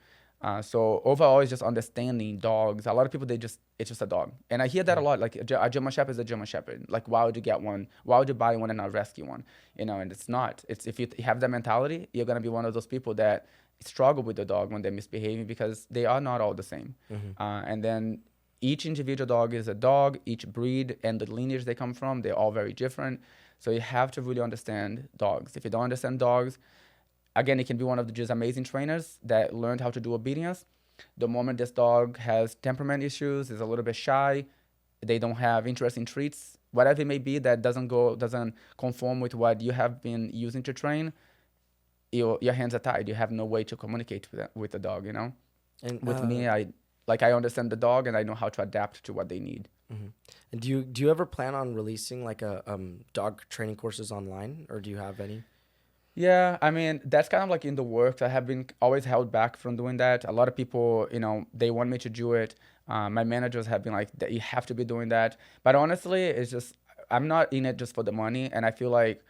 So overall, it's just understanding dogs. A lot of people, it's just a dog. And I hear that a lot, like a German Shepherd is a German Shepherd. Like, why would you get one? Why would you buy one and not rescue one? And it's not. It's if you have that mentality, you're going to be one of those people that struggle with the dog when they're misbehaving, because they are not all the same. And then each individual dog is a dog, each breed and the lineage they come from, they're all very different. So you have to really understand dogs. If you don't understand dogs, again, it can be one of the just amazing trainers that learned how to do obedience. The moment this dog has temperament issues, is a little bit shy, they don't have interest in treats, whatever it may be that doesn't conform with what you have been using to train, your hands are tied. You have no way to communicate with the dog, And with me, I understand the dog and I know how to adapt to what they need. And do you ever plan on releasing like a dog training courses online, or do you have any? Yeah, I mean, that's kind of like in the works. I have been always held back from doing that. A lot of people, they want me to do it. My managers have been like, you have to be doing that. But honestly, it's just, I'm not in it just for the money. And I feel like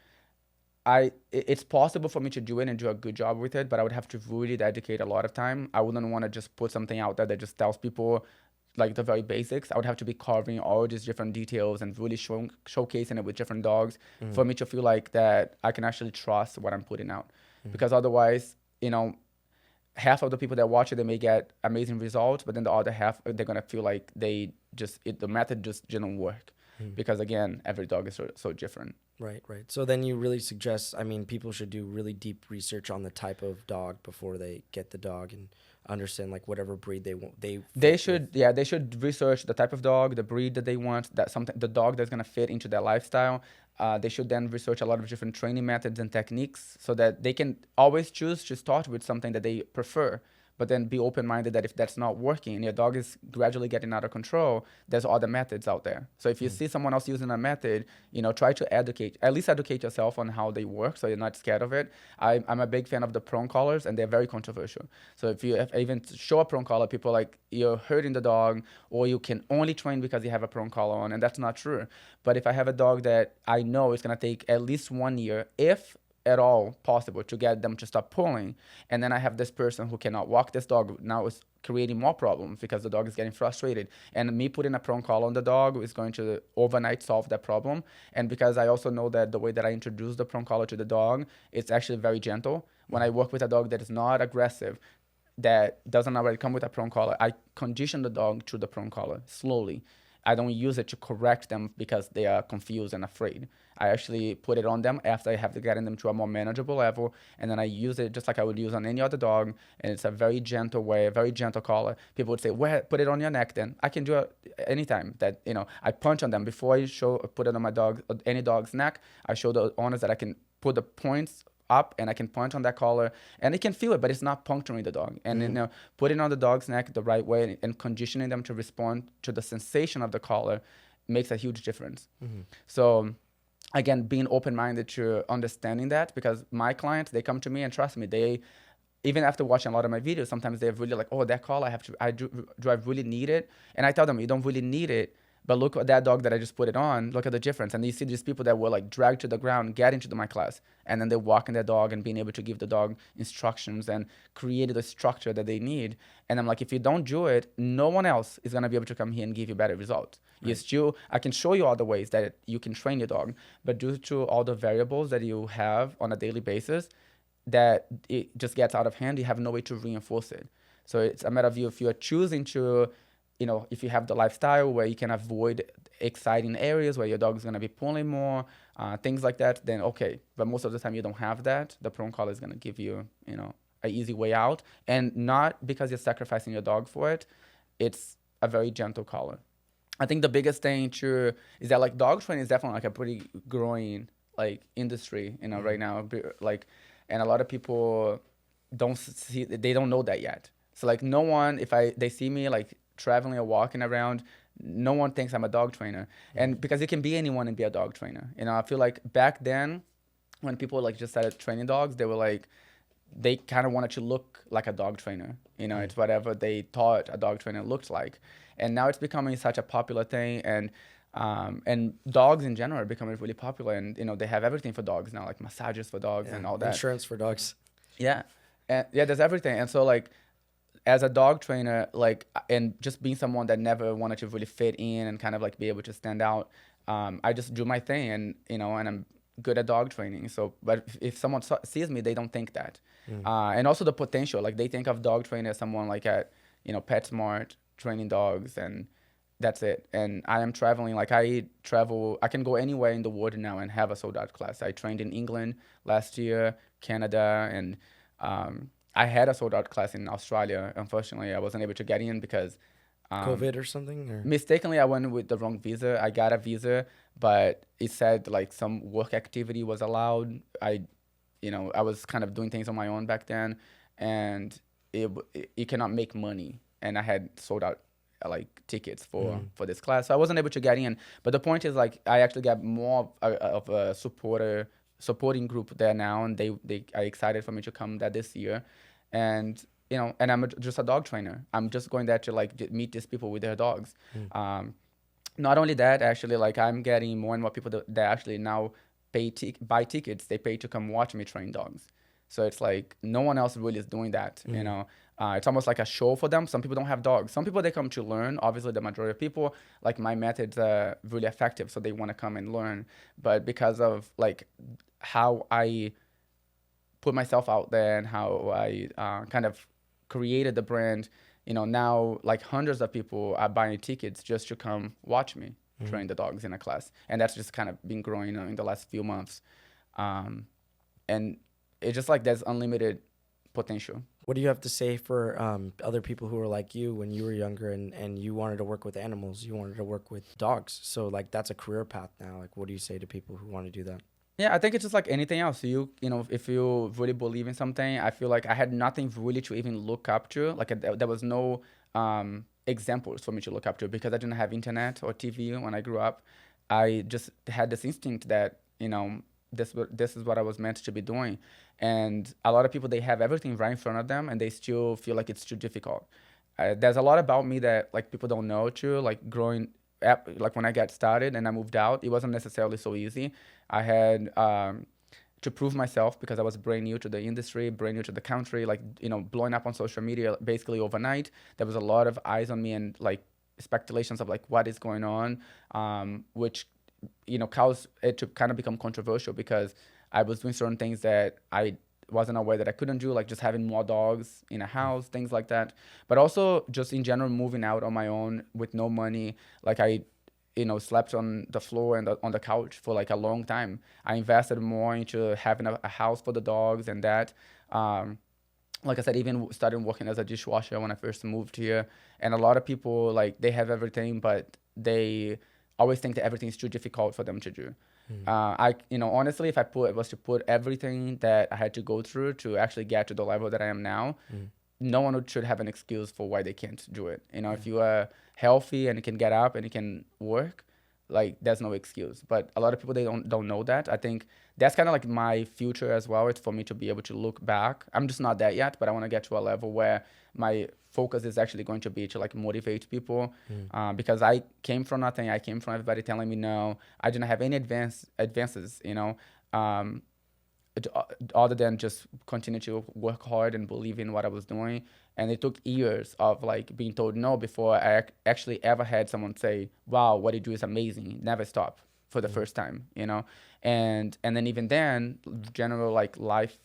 it's possible for me to do it and do a good job with it, but I would have to really dedicate a lot of time. I wouldn't want to just put something out there that just tells people like the very basics. I would have to be covering all these different details and really showcasing it with different dogs for me to feel like that I can actually trust what I'm putting out. Because otherwise, half of the people that watch it, they may get amazing results, but then the other half, they're going to feel like the method just didn't work. Because again, every dog is so different. Right. So then you really suggest, people should do really deep research on the type of dog before they get the dog and understand like whatever breed they want. They should research the type of dog, the breed that they want, the dog that's going to fit into their lifestyle. They should then research a lot of different training methods and techniques so that they can always choose to start with something that they prefer, but then be open-minded that if that's not working and your dog is gradually getting out of control, there's other methods out there. So if you see someone else using a method, try to at least educate yourself on how they work so you're not scared of it. I'm a big fan of the prong collars, and they're very controversial. So if you even show a prong collar, people are like, you're hurting the dog, or you can only train because you have a prong collar on, and that's not true. But if I have a dog that I know is going to take at least 1 year, if at all possible, to get them to stop pulling, and then I have this person who cannot walk this dog, now is creating more problems because the dog is getting frustrated, and me putting a prong collar on the dog is going to overnight solve that problem. And because I also know that the way that I introduce the prong collar to the dog, it's actually very gentle. When I work with a dog that is not aggressive, that doesn't already come with a prong collar, I condition the dog to the prong collar slowly. I don't use it to correct them because they are confused and afraid. I actually put it on them after I have to get them to a more manageable level, and then I use it just like I would use on any other dog, and it's a very gentle way, a very gentle collar. People would say, well, put it on your neck then. I can do it anytime that, I punch on them. Before I put it on my dog, any dog's neck, I show the owners that I can put the points up and I can punch on that collar and they can feel it, but it's not puncturing the dog. And putting on the dog's neck the right way and conditioning them to respond to the sensation of the collar makes a huge difference. So again, being open-minded to understanding that, because my clients, they come to me and trust me, even after watching a lot of my videos, sometimes they're really like, oh, that collar, do I really need it? And I tell them, you don't really need it, But look at that dog that I just put it on. Look at the difference. And you see these people that were like dragged to the ground, get into my class, and then they're walking their dog and being able to give the dog instructions and create the structure that they need. And I'm like, if you don't do it, no one else is gonna be able to come here and give you better results. Right. You still, I can show you all the ways that you can train your dog, but due to all the variables that you have on a daily basis, that it just gets out of hand, you have no way to reinforce it. So it's a matter of you, if you are choosing to, if you have the lifestyle where you can avoid exciting areas where your dog is going to be pulling more, things like that, then okay. But most of the time you don't have that. The prone collar is going to give you, an easy way out. And not because you're sacrificing your dog for it. It's a very gentle collar. I think the biggest thing too is that like dog training is definitely like a pretty growing like industry, right now. Like, and a lot of people they don't know that yet. So like no one, they see me like traveling or walking around, no one thinks I'm a dog trainer. And because you can be anyone and be a dog trainer. I feel like back then when people like just started training dogs, they kind of wanted to look like a dog trainer. It's whatever they thought a dog trainer looked like. And now it's becoming such a popular thing, and dogs in general are becoming really popular. And they have everything for dogs now, like massages for dogs and all that. Insurance for dogs. Yeah, and there's everything. And so like, as a dog trainer, like, and just being someone that never wanted to really fit in and kind of like be able to stand out, I just do my thing, and and I'm good at dog training. So, but if someone sees me, they don't think that. And also the potential, like they think of dog training as someone like at PetSmart training dogs, and that's it. And I am traveling, like I can go anywhere in the world now and have a sold out class. I trained in England last year, Canada, and I had a sold out class in Australia. Unfortunately, I wasn't able to get in because COVID or something? Or? Mistakenly, I went with the wrong visa. I got a visa, but it said like some work activity was allowed. I was kind of doing things on my own back then, and you cannot make money. And I had sold out like tickets for this class, so I wasn't able to get in. But the point is, like, I actually got more of a supporting group there now, and they are excited for me to come there this year. And and I'm just a dog trainer. I'm just going there to like meet these people with their dogs. Not only that, actually, like I'm getting more and more people that actually now buy tickets. They pay to come watch me train dogs. So it's like no one else really is doing that. It's almost like a show for them. Some people don't have dogs. Some people, they come to learn. Obviously, the majority of people, like my methods are really effective, so they want to come and learn. But because of like how I put myself out there and how I kind of created the brand, now like hundreds of people are buying tickets just to come watch me train the dogs in a class. And that's just kind of been growing in the last few months. And it's just like there's unlimited potential. What do you have to say for other people who are like you when you were younger and you wanted to work with animals, you wanted to work with dogs? So like that's a career path now. Like what do you say to people who want to do that? Yeah, I think it's just like anything else. If you really believe in something, I feel like I had nothing really to even look up to. Like there was no examples for me to look up to because I didn't have internet or TV when I grew up. I just had this instinct that, this is what I was meant to be doing. And a lot of people, they have everything right in front of them and they still feel like it's too difficult. There's a lot about me that like people don't know too, like growing up, like when I got started and I moved out, it wasn't necessarily so easy. I had to prove myself because I was brand new to the industry, brand new to the country, like, blowing up on social media basically overnight. There was a lot of eyes on me and like speculations of like what is going on, which, caused it to kind of become controversial because I was doing certain things that I wasn't aware that I couldn't do, like just having more dogs in a house, things like that. But also just in general, moving out on my own with no money. Like I, slept on the floor and on the couch for like a long time. I invested more into having a house for the dogs and that. Like I said, even started working as a dishwasher when I first moved here. And a lot of people, like, they have everything, but they always think that everything is too difficult for them to do. Honestly, if I was to put everything that I had to go through to actually get to the level that I am now, no one should have an excuse for why they can't do it. If you are healthy and you can get up and you can work, like there's no excuse. But a lot of people, they don't know that. I think that's kind of like my future as well. It's for me to be able to look back. I'm just not there yet, but I want to get to a level where my focus is actually going to be to like motivate people, because I came from nothing. I came from everybody telling me no. I didn't have any advances, um, other than just continue to work hard and believe in what I was doing. And it took years of like being told no before I actually ever had someone say, "Wow, what you do is amazing. Never stop," for the first time. And then even then, general like life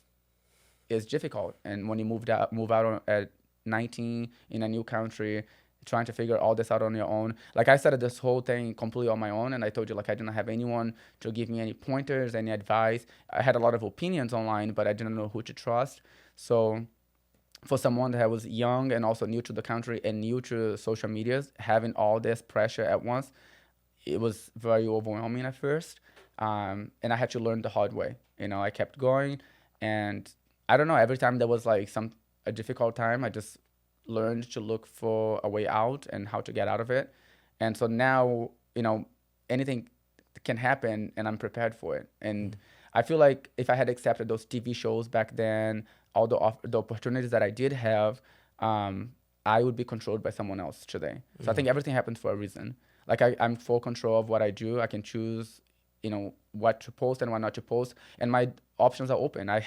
is difficult. And when you move out at 19 in a new country, trying to figure all this out on your own. Like I started this whole thing completely on my own, and I told you like I didn't have anyone to give me any pointers, any advice. I had a lot of opinions online, but I didn't know who to trust. So for someone that was young and also new to the country and new to social medias, having all this pressure at once, it was very overwhelming at first. And I had to learn the hard way. I kept going, and I don't know, every time there was like a difficult time, I just learned to look for a way out and how to get out of it. And so now, anything can happen and I'm prepared for it. And I feel like if I had accepted those TV shows back then, all the opportunities that I did have, I would be controlled by someone else today. So I think everything happens for a reason. Like I'm full control of what I do. I can choose, what to post and what not to post. And my options are open. I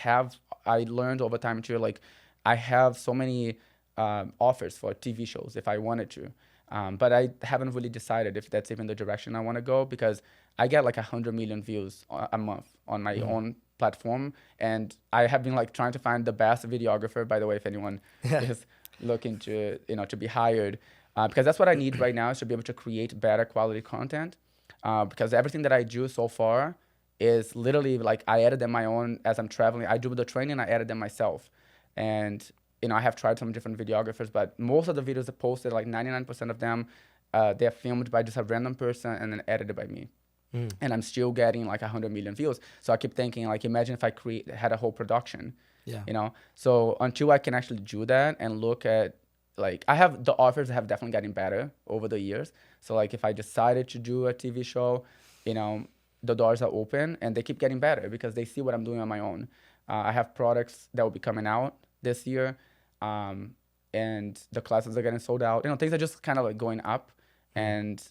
learned over time too, like I have so many offers for TV shows if I wanted to. But I haven't really decided if that's even the direction I want to go, because I get like 100 million views a month on my own platform. And I have been like trying to find the best videographer, by the way, if anyone is looking to be hired, because that's what I need right now, is to be able to create better quality content. Because everything that I do so far is literally like I edit them my own as I'm traveling. I do the training, I edit them myself. And I have tried some different videographers, but most of the videos are posted, like 99% of them, they're filmed by just a random person and then edited by me. And I'm still getting like 100 million views. So I keep thinking, like, imagine if I had a whole production. Yeah. So until I can actually do that and look at, like, the offers have definitely gotten better over the years. So like if I decided to do a TV show, the doors are open and they keep getting better because they see what I'm doing on my own. I have products that will be coming out this year, and the classes are getting sold out. Things are just kind of like going up. And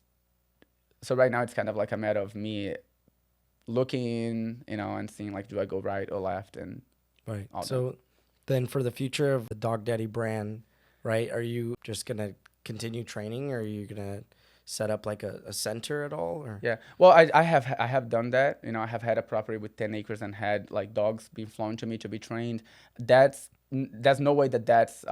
so right now it's kind of like a matter of me looking, and seeing like, do I go right or left, and right. So then for the future of the Dog Daddy brand, right, are you just going to continue training, or are you going to set up like a center at all? Or? Yeah. Well, I have done that. I have had a property with 10 acres and had like dogs being flown to me to be trained. There's no way that's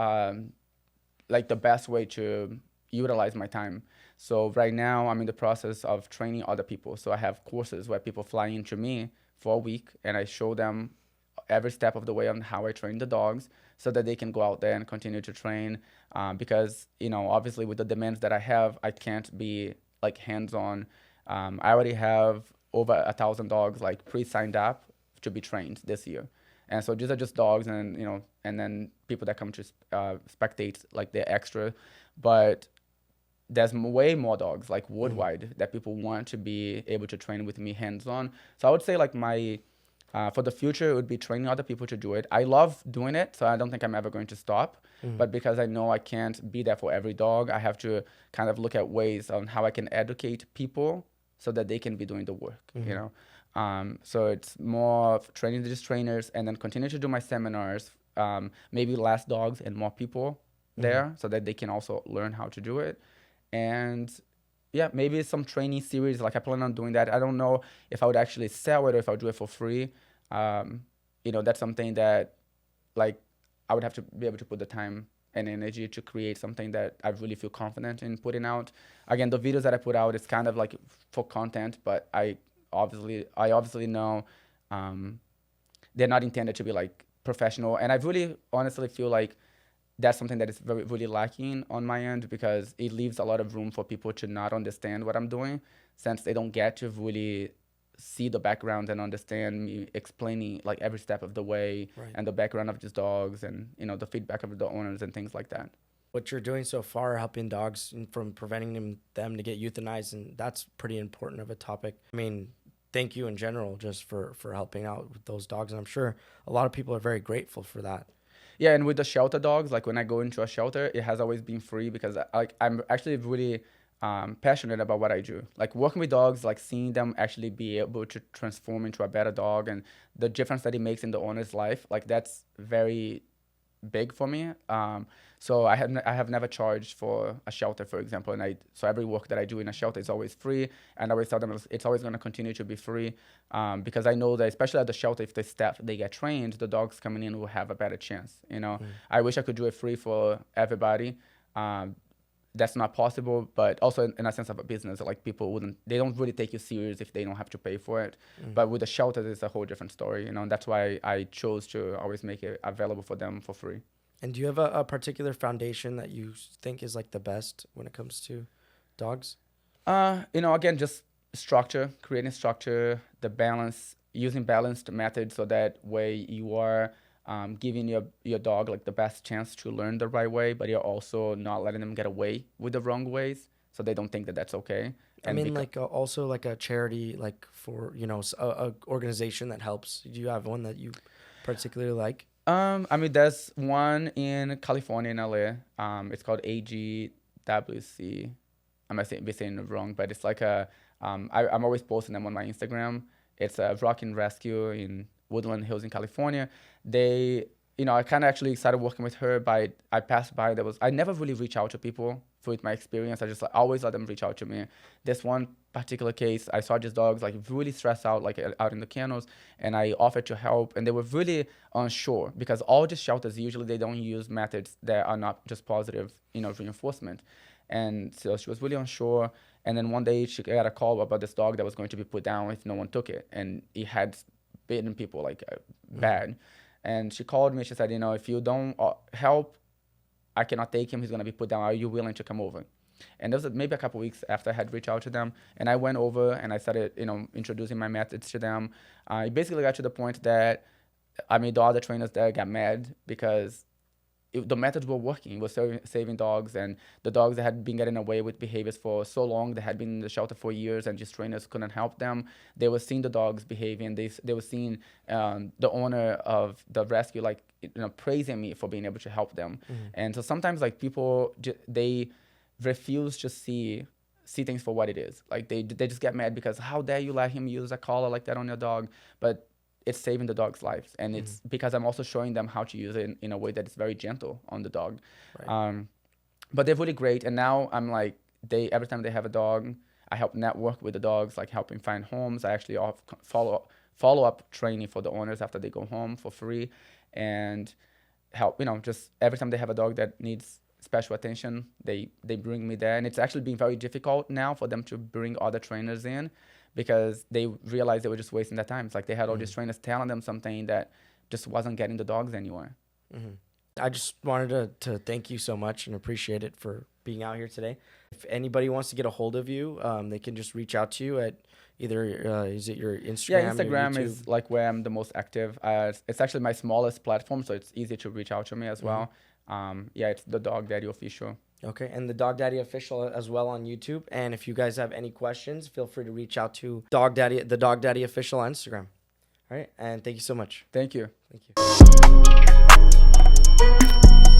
like the best way to utilize my time. So right now I'm in the process of training other people. So I have courses where people fly into me for a week and I show them every step of the way on how I train the dogs, so that they can go out there and continue to train. Because, obviously with the demands that I have, I can't be like hands-on. I already have over 1,000 dogs like pre-signed up to be trained this year. And so these are just dogs, and, and then people that come to spectate, like they're extra. But there's way more dogs like worldwide that people want to be able to train with me hands-on. So I would say like for the future, it would be training other people to do it. I love doing it, so I don't think I'm ever going to stop. But because I know I can't be there for every dog, I have to kind of look at ways on how I can educate people so that they can be doing the work, So it's more of training these trainers and then continue to do my seminars, maybe less dogs and more people there so that they can also learn how to do it. And yeah, maybe some training series. Like I plan on doing that. I don't know if I would actually sell it or if I would do it for free. That's something that like I would have to be able to put the time and energy to create something that I really feel confident in putting out. Again, the videos that I put out is kind of like for content, but I obviously know they're not intended to be like professional. And I really honestly feel like that's something that is very, really lacking on my end, because it leaves a lot of room for people to not understand what I'm doing, since they don't get to really see the background and understand me explaining like every step of the way, Right. and the background of these dogs, and the feedback of the owners and things like that. What you're doing so far, helping dogs from preventing them to get euthanized, and that's pretty important of a topic. I mean, thank you in general just for helping out with those dogs. And I'm sure a lot of people are very grateful for that. Yeah, and with the shelter dogs, like when I go into a shelter, it has always been free because I'm actually really passionate about what I do. Like working with dogs, like seeing them actually be able to transform into a better dog and the difference that it makes in the owner's life, like that's very big for me. So I have never charged for a shelter, for example, and so every work that I do in a shelter is always free, and I always tell them it's always going to continue to be free, because I know that especially at the shelter, if the staff they get trained, the dogs coming in will have a better chance. You know, I wish I could do it free for everybody. That's not possible, but also in a sense of a business, like they don't really take you serious if they don't have to pay for it. But with the shelter, it's a whole different story, you know, and that's why I chose to always make it available for them for free. And do you have a particular foundation that you think is like the best when it comes to dogs? You know, again, just creating structure, the balance, using balanced methods so that way you are giving your dog like the best chance to learn the right way, but you're also not letting them get away with the wrong ways, so they don't think that that's okay. I mean, like also like a charity, like for a organization that helps. Do you have one that you particularly like? I mean, there's one in California in LA. It's called AGWC. I might be saying it wrong, but it's like I'm always posting them on my Instagram. It's a rock and rescue in Woodland Hills in California. I kind of actually started working with her I passed by. I never really reach out to people with my experience. I just always let them reach out to me. This one particular case, I saw these dogs like really stressed out, like out in the kennels, and I offered to help, and they were really unsure because all these shelters usually they don't use methods that are not just positive, reinforcement. And so she was really unsure. And then one day she got a call about this dog that was going to be put down if no one took it, and it had bitten people like bad. And she called me. She said, if you don't help, I cannot take him. He's going to be put down. Are you willing to come over? And that was maybe a couple of weeks after I had reached out to them. And I went over and I started, introducing my methods to them. It basically got to the point that, the other trainers there got mad because the methods were working. It was saving dogs, and the dogs that had been getting away with behaviors for so long, they had been in the shelter for years, and just trainers couldn't help them. They were seeing the dogs behaving. They were seeing the owner of the rescue praising me for being able to help them. And so sometimes people they refuse to see things for what it is. Like they just get mad because how dare you let him use a collar like that on your dog? But it's saving the dog's lives, and it's because I'm also showing them how to use it in a way that is very gentle on the dog. Right. But they're really great, and now I'm like every time they have a dog, I help network with the dogs, like helping find homes. I actually follow up training for the owners after they go home for free, and help just every time they have a dog that needs special attention, they bring me there. And it's actually been very difficult now for them to bring other trainers in, because they realized they were just wasting their time. It's like they had all these trainers telling them something that just wasn't getting the dogs anywhere. I just wanted to thank you so much and appreciate it for being out here today. If anybody wants to get a hold of you, they can just reach out to you at either, is it your Instagram? Yeah, Instagram is like where I'm the most active. It's actually my smallest platform, so it's easy to reach out to me as well. It's the Dog Daddy Official. Okay, and the Dog Daddy Official as well on YouTube. And if you guys have any questions, feel free to reach out to the Dog Daddy Official on Instagram. All right, and thank you so much. Thank you. Thank you.